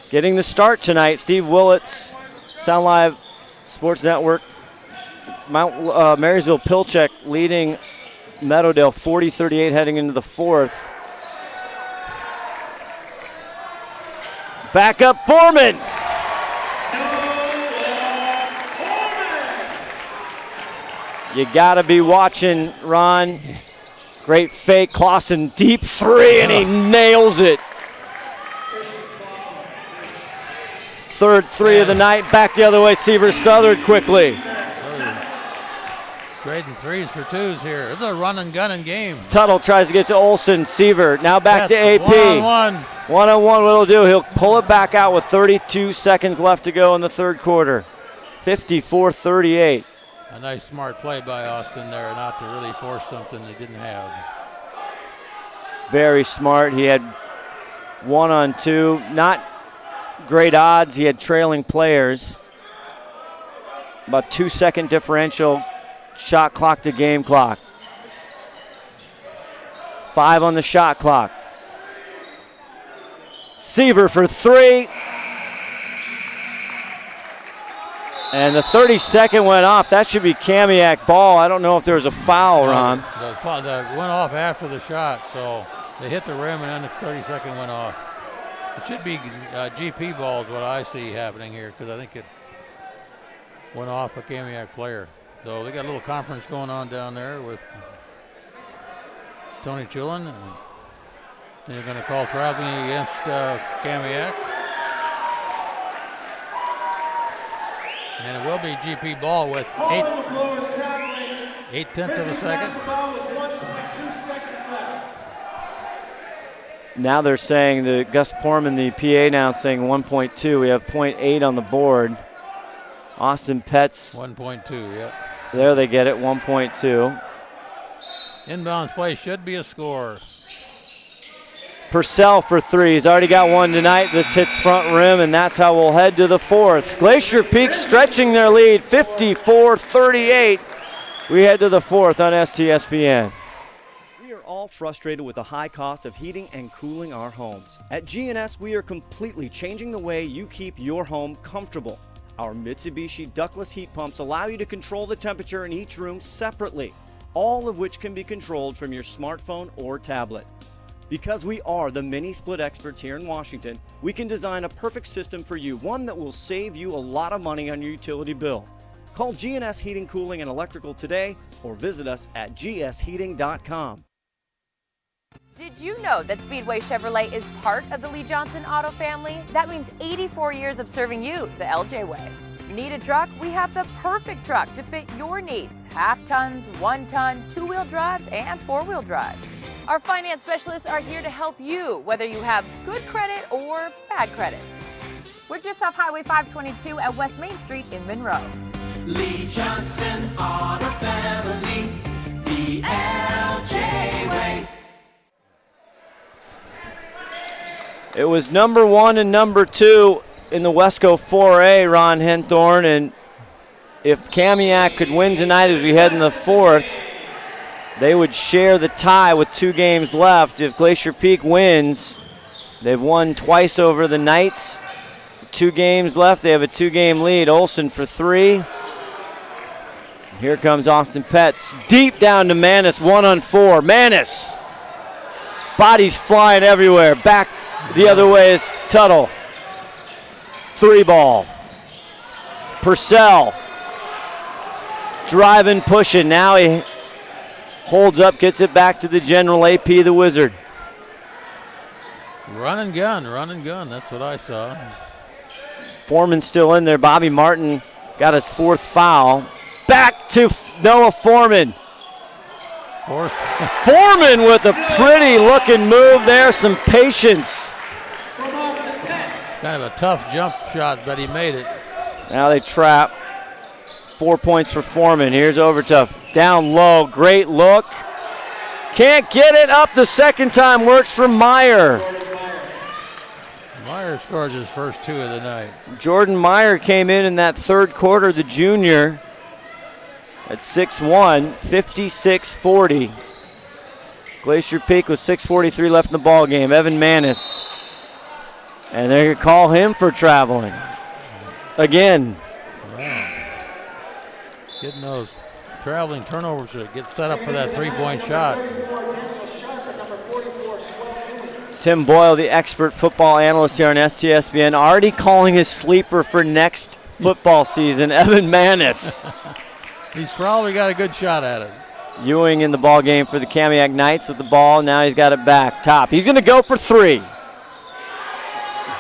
Getting the start tonight. Steve Willits, Sound Live Sports Network. Marysville Pilchuck leading Meadowdale 40-38 heading into the fourth. Back up Foreman. You got to be watching, Ron. Great fake. Clausen deep 3, and he nails it. Third 3 of the night. Back the other way. Seaver Southern quickly. Trading 3s for 2s here. It's a run and gunning game. Tuttle tries to get to Ohsman. Seaver now back to AP. One-on-one. One-on-one, what'll do? He'll pull it back out with 32 seconds left to go in the third quarter. 54-38. A nice smart play by Austin there, not to really force something they didn't have. Very smart. He had 1-on-2. Not great odds. He had trailing players. About 2-second differential. Shot clock to game clock. 5 on the shot clock. Seaver for 3. And the 30-second went off. That should be Kamiak ball. I don't know if there was a foul, Ron. The went off after the shot, so they hit the rim and then the 30-second went off. It should be GP ball is what I see happening here, because I think it went off a Kamiak player. So they got a little conference going on down there with Tony Chillin. And they're going to call traveling against Kamiak. And it will be GP ball with 8/10 of a second. Now they're saying, the Gus Porman, the PA now saying 1.2. We have 0.8 on the board. Austin Petz. 1.2, yep. There they get it, 1.2. Inbounds play should be a score. Purcell for three. He's already got one tonight. This hits front rim, and that's how we'll head to the fourth. Glacier Peak stretching their lead, 54-38. We head to the fourth on STSPN. We are all frustrated with the high cost of heating and cooling our homes. At GNS, we are completely changing the way you keep your home comfortable. Our Mitsubishi ductless heat pumps allow you to control the temperature in each room separately, all of which can be controlled from your smartphone or tablet. Because we are the mini split experts here in Washington, we can design a perfect system for you, one that will save you a lot of money on your utility bill. Call GNS Heating, Cooling, and Electrical today or visit us at gsheating.com. Did you know that Speedway Chevrolet is part of the Lee Johnson Auto family? That means 84 years of serving you the LJ way. Need a truck? We have the perfect truck to fit your needs. Half tons, 1 ton, 2-wheel drives, and 4-wheel drives. Our finance specialists are here to help you, whether you have good credit or bad credit. We're just off Highway 522 at West Main Street in Monroe. Lee Johnson Auto Family, the LJ way. It was number 1 and number 2 in the Wesco 4A, Ron Henthorn, and if Kamiak could win tonight as we head in the fourth, they would share the tie with 2 games left. If Glacier Peak wins, they've won twice over the Knights. 2 games left, they have a 2-game lead. Ohsman for 3. Here comes Austin Petts, deep down to Manis, 1-on-4. Manis, bodies flying everywhere. Back the other way is Tuttle. 3 ball. Purcell driving, pushing. Now he holds up, gets it back to the general AP, the Wizard. Run and gun. That's what I saw. Foreman's still in there. Bobby Martin got his 4th foul. Back to Noah Foreman. Foreman with a pretty looking move there. Some patience. Kind of a tough jump shot, but he made it. Now they trap. 4 points for Foreman. Here's Overtough. Down low. Great look. Can't get it up the second time. Works for Meyer. Meyer scored his first 2 of the night. Jordan Meyer came in that third quarter, the junior, at 6'1", 56-40. Glacier Peak with 6:43 left in the ball game. Evan Manis. And they're going to call him for traveling. Again. Wow. Getting those traveling turnovers to get set up for that 3-point shot. Tim Boyle, the expert football analyst here on STSPN, already calling his sleeper for next football season, Evan Manis. He's probably got a good shot at it. Ewing in the ball game for the Kamiak Knights with the ball. Now he's got it back. Top. He's going to go for 3.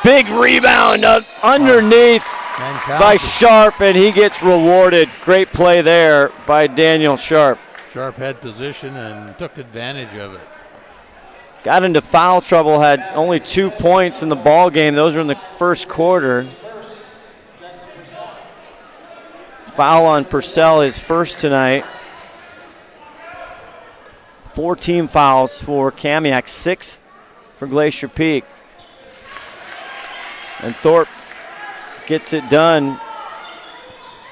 Big rebound underneath by Sharp, and he gets rewarded. Great play there by Daniel Sharp. Sharp had position and took advantage of it. Got into foul trouble, had only 2 points in the ball game. Those were in the first quarter. Foul on Purcell, his first tonight. 4 team fouls for Kamiak, 6 for Glacier Peak. And Thorpe gets it done.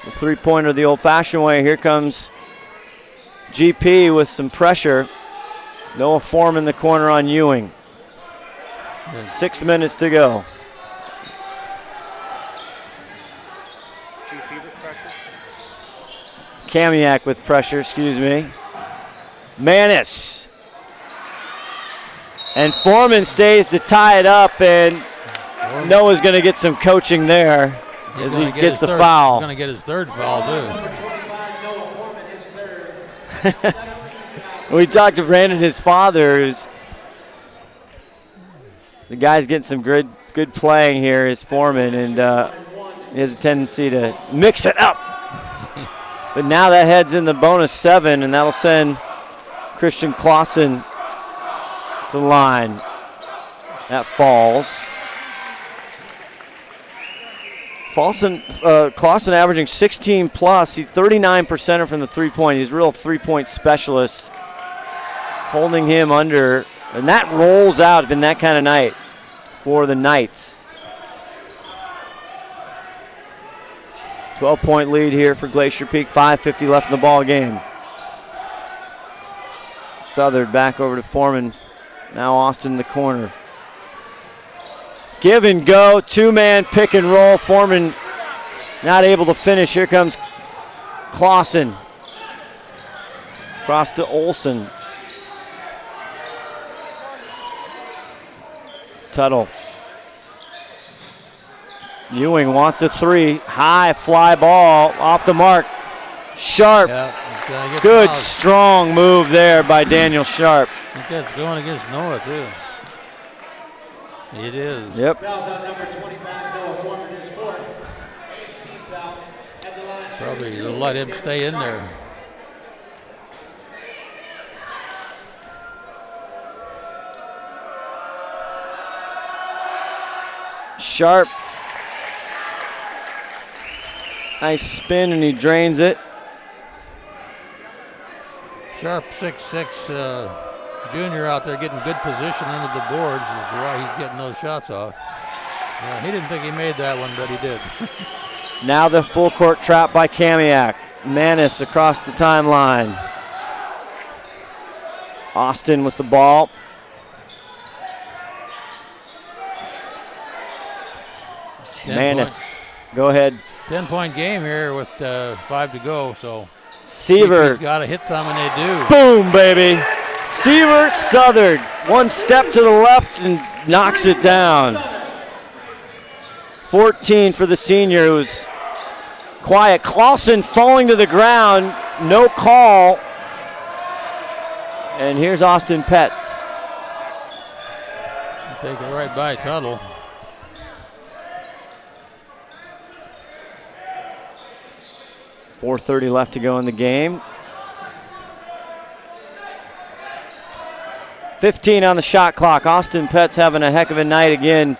The 3-pointer the old-fashioned way. Here comes GP with some pressure. Noah Foreman in the corner on Ewing. 6 minutes to go. GP with pressure. Kamiak with pressure, excuse me. Manis. And Foreman stays to tie it up, and Noah's going to get some coaching there as he gets the foul. He's going to get his 3rd foul, too. We talked to Brandon, his father, who's the guy's getting some good playing here, is Foreman, and he has a tendency to mix it up. But now that heads in the bonus 7, and that'll send Christian Clausen to the line. That falls. Clausen averaging 16 plus. He's 39% from the 3-point. He's a real 3-point specialist. Holding him under And that rolls out. It's been that kind of night for the Knights. 12-point lead here for Glacier Peak. 5:50 left in the ball game. Southern back over to Foreman. Now Austin in the corner. Give and go. Two-man pick and roll. Foreman not able to finish. Here comes Clausen. Cross to Olsen. Tuttle. Ewing wants a three. High fly ball off the mark. Sharp. Yeah, good strong move there by Daniel Sharp. I think that's going against Noah too. It is. Yep. Fouls on number 25, Noah Foreman, his fourth. 8th team foul at the line. Probably they'll let him stay in there. Sharp. Nice spin and he drains it. Sharp 6'6" junior out there getting good position into the boards is why he's getting those shots off. Yeah, he didn't think he made that one, but he did. Now the full court trap by Kamiak. Manis across the timeline. Austin with the ball. Manis, go ahead. 10-point game here with 5 to go, so Seaver. Got to hit some, and they do. Boom, baby. Seaver Southern. One step to the left and knocks it down. 14 for the senior who's quiet. Clausen falling to the ground. No call. And here's Austin Petz. Take it right by Tuttle. .430 left to go in the game. 15 on the shot clock. Austin Petz having a heck of a night again,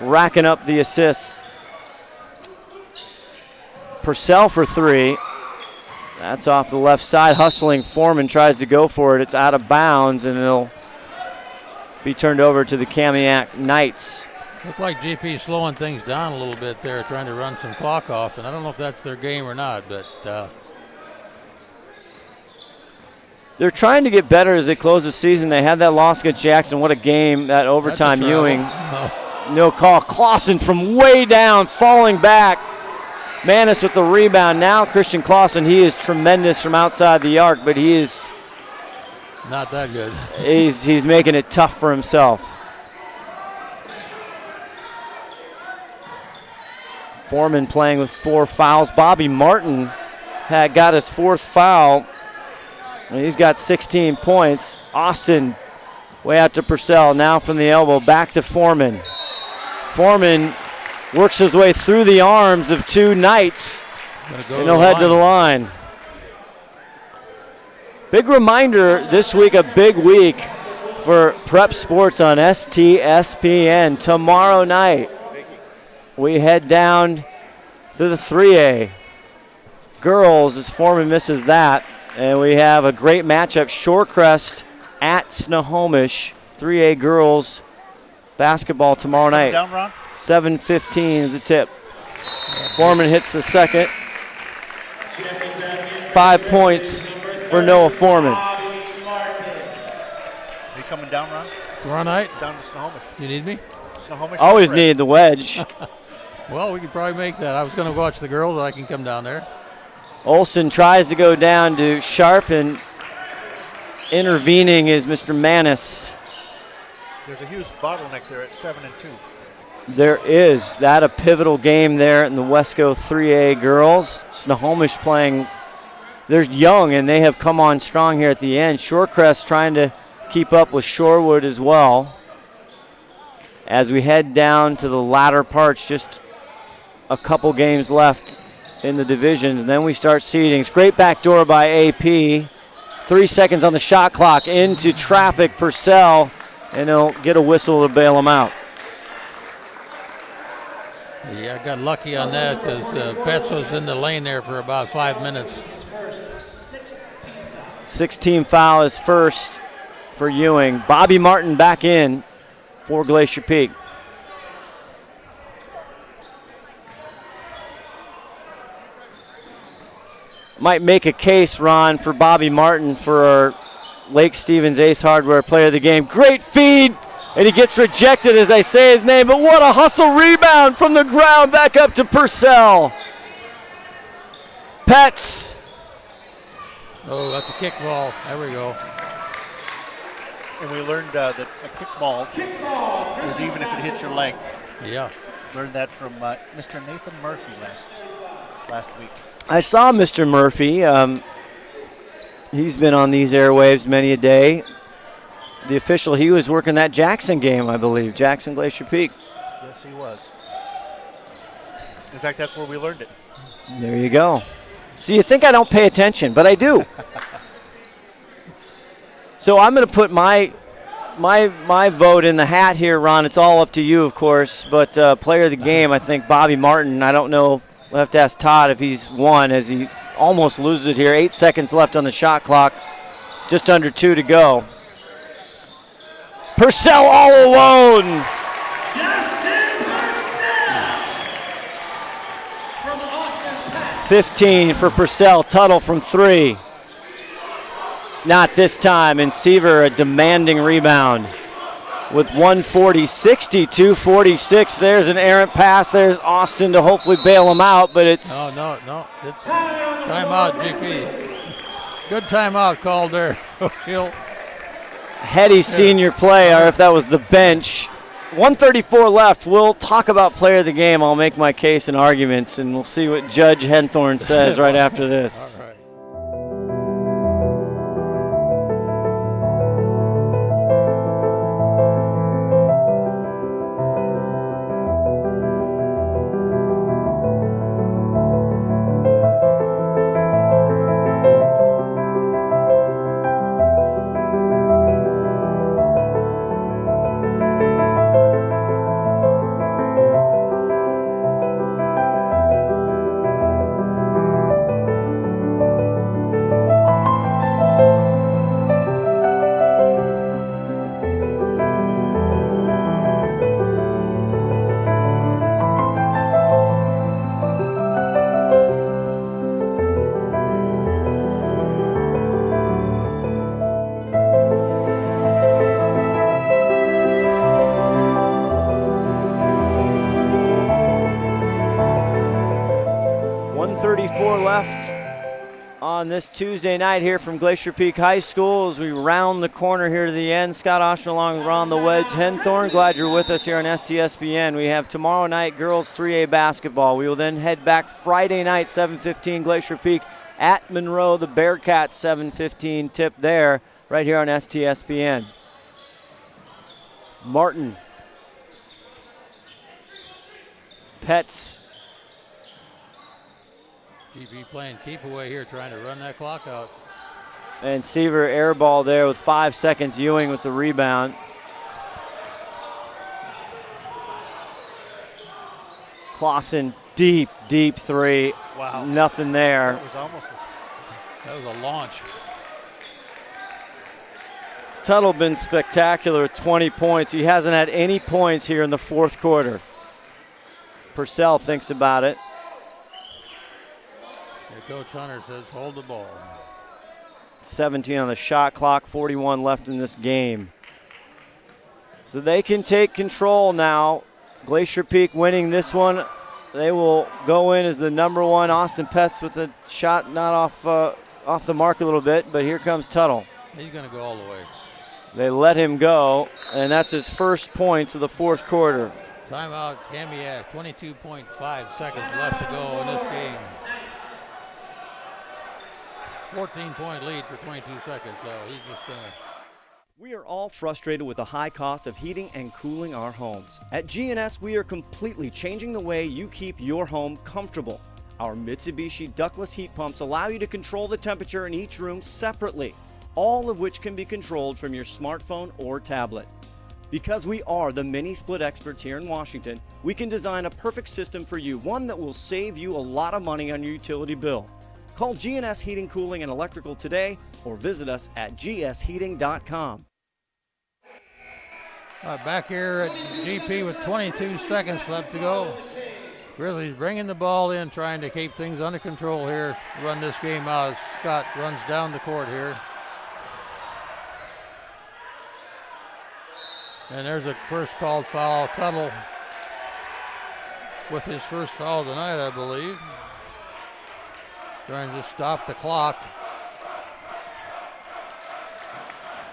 racking up the assists. Purcell for three. That's off the left side. Hustling Foreman tries to go for it. It's out of bounds, and it'll be turned over to the Kamiak Knights. Look like GP slowing things down a little bit there, trying to run some clock off, and I don't know if that's their game or not, but they're trying to get better as they close the season. They had that loss against Jackson. What a game, that overtime. Ewing. No call. Clausen from way down, falling back. Manis with the rebound. Now Christian Clausen, he is tremendous from outside the arc, but he is not that good. He's making it tough for himself. Foreman playing with 4 fouls. Bobby Martin had got his 4th foul. And he's got 16 points. Austin way out to Purcell. Now from the elbow back to Foreman. Foreman works his way through the arms of 2 Knights. And he'll head to the line. Big reminder this week, a big week for prep sports on STSPN. Tomorrow night, we head down to the 3A girls as Foreman misses that. And we have a great matchup, Shorecrest at Snohomish. 3A girls basketball tomorrow night. 7:15 is the tip. Foreman hits the second. 5 points for Noah Foreman. Are you coming down, Ron? Tomorrow night? Down to Snohomish. You need me? Snohomish. Always need the wedge. Well, we could probably make that. I was going to watch the girls, but I can come down there. Olsen tries to go down to Sharp, and intervening is Mr. Manis. There's a huge bottleneck there at 7 and 2. There is. That a pivotal game there in the Wesco 3A girls. Snohomish playing, they're young and they have come on strong here at the end. Shorecrest trying to keep up with Shorewood as well. As we head down to the latter parts, just a couple games left in the divisions, and then we start seedings. Great backdoor by AP. 3 seconds on the shot clock, into traffic, Purcell, and he'll get a whistle to bail him out. Yeah, I got lucky on that because Petz was in the lane there for about 5 minutes. 6-team foul is first for Ewing. Bobby Martin back in for Glacier Peak. Might make a case, Ron, for Bobby Martin for our Lake Stevens Ace Hardware Player of the Game. Great feed, and he gets rejected as I say his name, but what a hustle rebound from the ground back up to Purcell. Pets. Oh, that's a kick ball. There we go. And we learned that a kickball is even if it hits your leg. Yeah. Learned that from Mr. Nathan Murphy last week. I saw Mr. Murphy. He's been on these airwaves many a day. The official, he was working that Jackson game, I believe. Jackson Glacier Peak. Yes, he was. In fact, that's where we learned it. There you go. So you think I don't pay attention, but I do. So I'm going to put my vote in the hat here, Ron. It's all up to you, of course. But player of the game, I think Bobby Martin. I don't know. We'll have to ask Todd if he's won as he almost loses it here. 8 seconds left on the shot clock. Just under 2 to go. Purcell all alone. Justin Purcell from Austin Pets. 15 for Purcell. Tuttle from 3. Not this time. And Seaver a demanding rebound with 140, 62-46. There's an errant pass. There's Austin to hopefully bail him out, but it's... No. It's timeout, GP. Good timeout called there. Heady senior play, or if that was the bench. 134 left. We'll talk about player of the game. I'll make my case and arguments, and we'll see what Judge Henthorn says right after this. All right. On this Tuesday night here from Glacier Peak High School as we round the corner here to the end. Scott Ohsman along with Ron the Wedge Henthorn. Glad you're with us here on STSPN. We have tomorrow night girls 3A basketball. We will then head back Friday night, 7:15 Glacier Peak at Monroe. The Bearcats 7:15 tip there right here on STSPN. Martin. Pets. GP playing keep away here, trying to run that clock out. And Seaver air ball there with 5 seconds. Ewing with the rebound. Clausen, deep three. Wow. Nothing there. That was a launch. Tuttle been spectacular with 20 points. He hasn't had any points here in the fourth quarter. Purcell thinks about it. Coach Hunter says hold the ball. 17 on the shot clock, 41 left in this game. So they can take control now. Glacier Peak winning this one. They will go in as the number 1. Austin Pets with a shot not off the mark a little bit, but here comes Tuttle. He's going to go all the way. They let him go, and that's his first points of the fourth quarter. Timeout, Kamiak, 22.5 seconds left to go in this game. 14-point lead for 22 seconds, so he's just going to... We are all frustrated with the high cost of heating and cooling our homes. At GNS, we are completely changing the way you keep your home comfortable. Our Mitsubishi ductless heat pumps allow you to control the temperature in each room separately, all of which can be controlled from your smartphone or tablet. Because we are the mini split experts here in Washington, we can design a perfect system for you, one that will save you a lot of money on your utility bill. Call GNS Heating, Cooling, and Electrical today or visit us at gsheating.com. Back here at GP with 22 seconds left to go. Grizzlies bringing the ball in, trying to keep things under control here, run this game out. Scott runs down the court here. And there's a first called foul. Tuttle with his first foul tonight, I believe. Trying to stop the clock.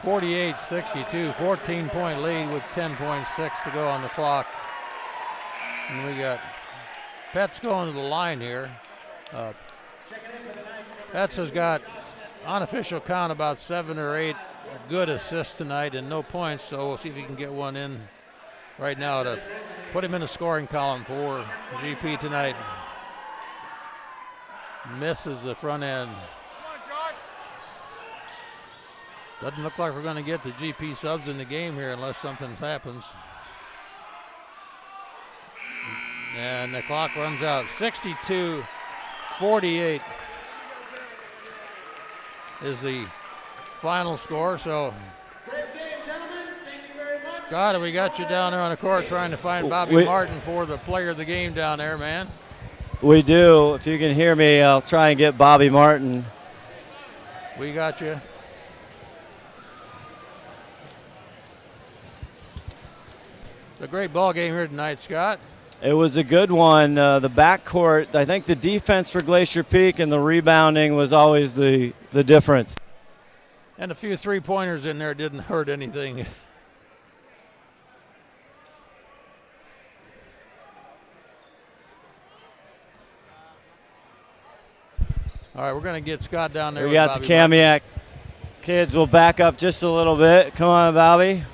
48-62, 14-point lead with 10.6 to go on the clock. And we got Petz going to the line here. Petz has got unofficial count about 7 or 8 good assists tonight and no points, so we'll see if he can get one in right now to put him in the scoring column for GP tonight. Misses the front end. Doesn't look like we're going to get the GP subs in the game here unless something happens. And the clock runs out. 62-48 is the final score. So, Great game, gentlemen. Thank you very much. Scott, we got you down there on the court trying to find Bobby Martin for the player of the game down there, man. We do. If you can hear me, I'll try and get Bobby Martin. We got you. It's a great ball game here tonight, Scott. It was a good one. The backcourt, I think the defense for Glacier Peak and the rebounding was always the difference. And a few three-pointers in there didn't hurt anything. All right, we're going to get Scott down there. We got the Kamiak kids. Will back up just a little bit. Come on, Bobby.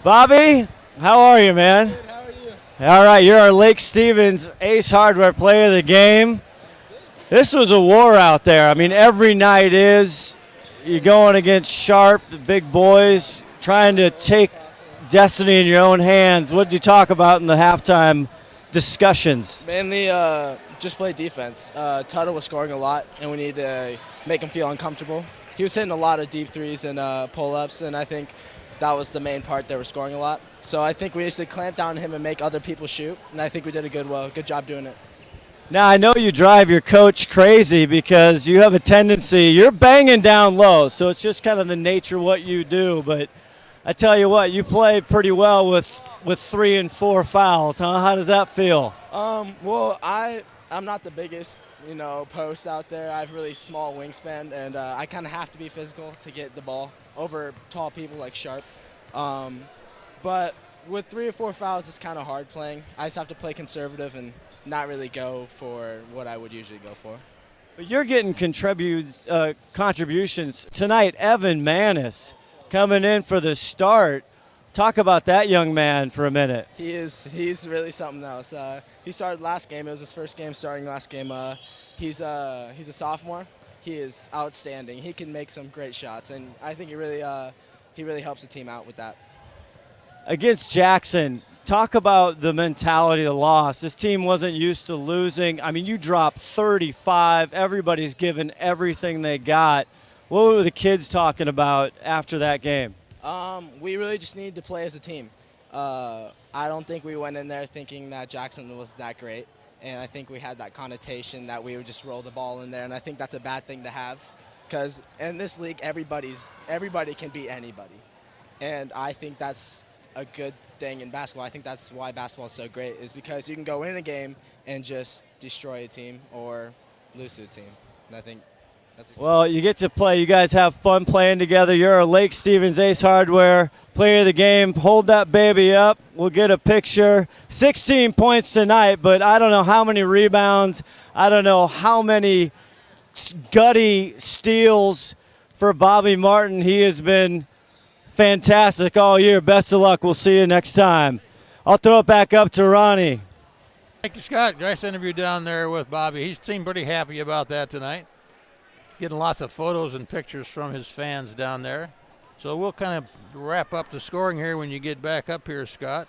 Bobby, how are you, man? Good, how are you? All right, you're our Lake Stevens Ace Hardware player of the game. This was a war out there. I mean, every night is. You're going against Sharp, the big boys, trying to take destiny in your own hands. What did you talk about in the halftime discussions? Mainly just play defense. Tuttle was scoring a lot, and we need to make him feel uncomfortable. He was hitting a lot of deep threes and pull-ups, and I think that was the main part. They were scoring a lot. So I think we used to clamp down on him and make other people shoot, and I think we did a good job doing it. Now, I know you drive your coach crazy because you have a tendency, you're banging down low, so it's just kind of the nature of what you do. But I tell you what, you play pretty well with 3 and 4 fouls, huh? How does that feel? Well, I'm not the biggest, post out there. I have really small wingspan, and I kind of have to be physical to get the ball over tall people like Sharp. But with 3 or 4 fouls, it's kind of hard playing. I just have to play conservative and not really go for what I would usually go for. But you're getting contributions tonight. Evan Manis coming in for the start. Talk about that young man for a minute. He's really something else. He started last game. It was his first game starting last game. He's a sophomore. He is outstanding. He can make some great shots, and I think he really helps the team out with that. Against Jackson, talk about the mentality of the loss. This team wasn't used to losing. I mean, you dropped 35. Everybody's given everything they got. What were the kids talking about after that game? We really just needed to play as a team. I don't think we went in there thinking that Jackson was that great, and I think we had that connotation that we would just roll the ball in there, and I think that's a bad thing to have because in this league, everybody can beat anybody, and I think that's a good thing in basketball. I think that's why basketball is so great, is because you can go in a game and just destroy a team or lose to a team. And I think that's a well, you get to play. You guys have fun playing together. You're a Lake Stevens Ace Hardware player of the game. Hold that baby up. We'll get a picture. 16 points tonight, but I don't know how many rebounds. I don't know how many gutty steals for Bobby Martin. He has been fantastic all year. Best of luck. We'll see you next time. I'll throw it back up to Ronnie. Thank you, Scott. Nice interview down there with Bobby. He seemed pretty happy about that tonight. Getting lots of photos and pictures from his fans down there. So we'll kind of wrap up the scoring here when you get back up here, Scott.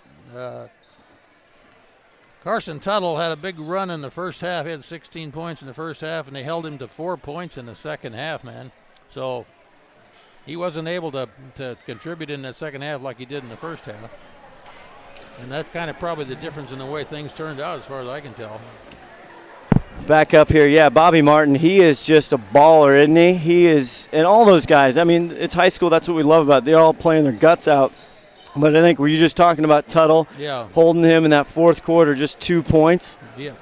Carson Tuttle had a big run in the first half. He had 16 points in the first half, and they held him to 4 points in the second half, man. So he wasn't able to contribute in that second half like he did in the first half. And that's kind of probably the difference in the way things turned out as far as I can tell. Back up here, yeah, Bobby Martin, he is just a baller, isn't he? He is, and all those guys, I mean, it's high school, that's what we love about it. They're all playing their guts out. But I think, were you just talking about Tuttle? Yeah. Holding him in that fourth quarter, just 2 points? Yeah.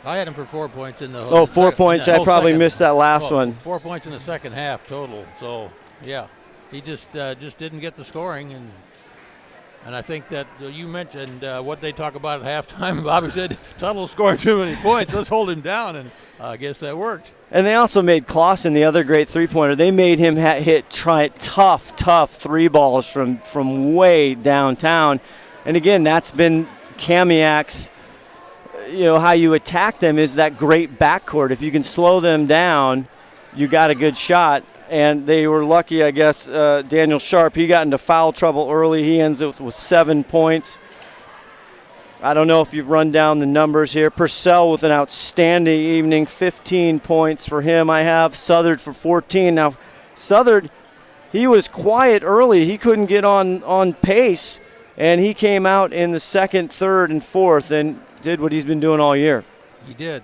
I had him for 4 points in the whole 4 points. I probably missed that last one. 4 points in the second half total. So, yeah, he just didn't get the scoring. And I think that you mentioned what they talk about at halftime. Bobby said, Tuttle scored too many points. Let's hold him down. And I guess that worked. And they also made Clausen, the other great three-pointer, they made him try tough three balls from way downtown. And again, that's been Kamiak's, how you attack them is that great backcourt. If you can slow them down, you got a good shot. And they were lucky, I guess, Daniel Sharp, he got into foul trouble early. He ends up with 7 points. I don't know if you've run down the numbers here. Purcell with an outstanding evening, 15 points for him. I have Southard for 14. Now, Southard, he was quiet early. He couldn't get on pace, and he came out in the second, third, and fourth and did what he's been doing all year. He did.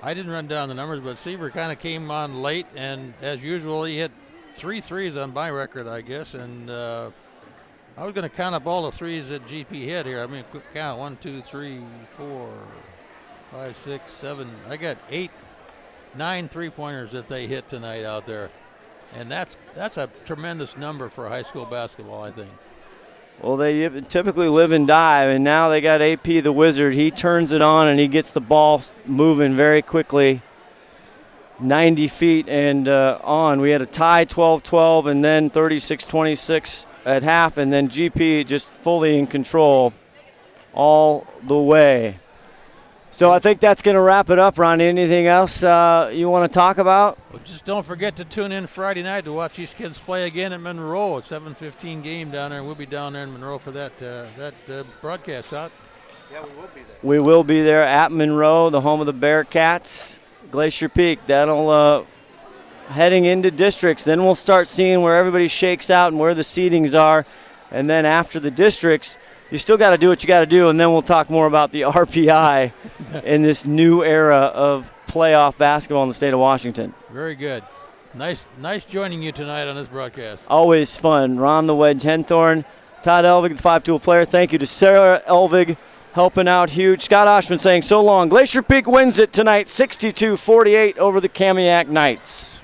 I didn't run down the numbers, but Seaver kind of came on late, and as usual, he hit 3 threes on my record, I guess, and I was going to count up all the threes that GP hit here. I mean, quick count, 1, 2, 3, 4, 5, 6, 7. I got 9 3-pointers that they hit tonight out there, and that's a tremendous number for high school basketball, I think. Well, they typically live and die, and now they got AP the Wizard. He turns it on, and he gets the ball moving very quickly, 90 feet and on. We had a tie, 12-12, and then 36-26 at half, and then GP just fully in control all the way. So I think that's going to wrap it up, Ron. Anything else you want to talk about? Well, just don't forget to tune in Friday night to watch these kids play again at Monroe. It's 7:15 game down there, and we'll be down there in Monroe for that broadcast out. Yeah, we will be there. We will be there at Monroe, the home of the Bearcats, Glacier Peak. That'll heading into districts. Then we'll start seeing where everybody shakes out and where the seedings are. And then after the districts, you still got to do what you got to do, and then we'll talk more about the RPI in this new era of playoff basketball in the state of Washington. Very good. Nice joining you tonight on this broadcast. Always fun. Ron the Wedge Henthorn, Todd Elvig, the 5-tool player. Thank you to Sarah Elvig helping out huge. Scott Ohsman saying so long. Glacier Peak wins it tonight, 62-48 over the Kamiak Knights.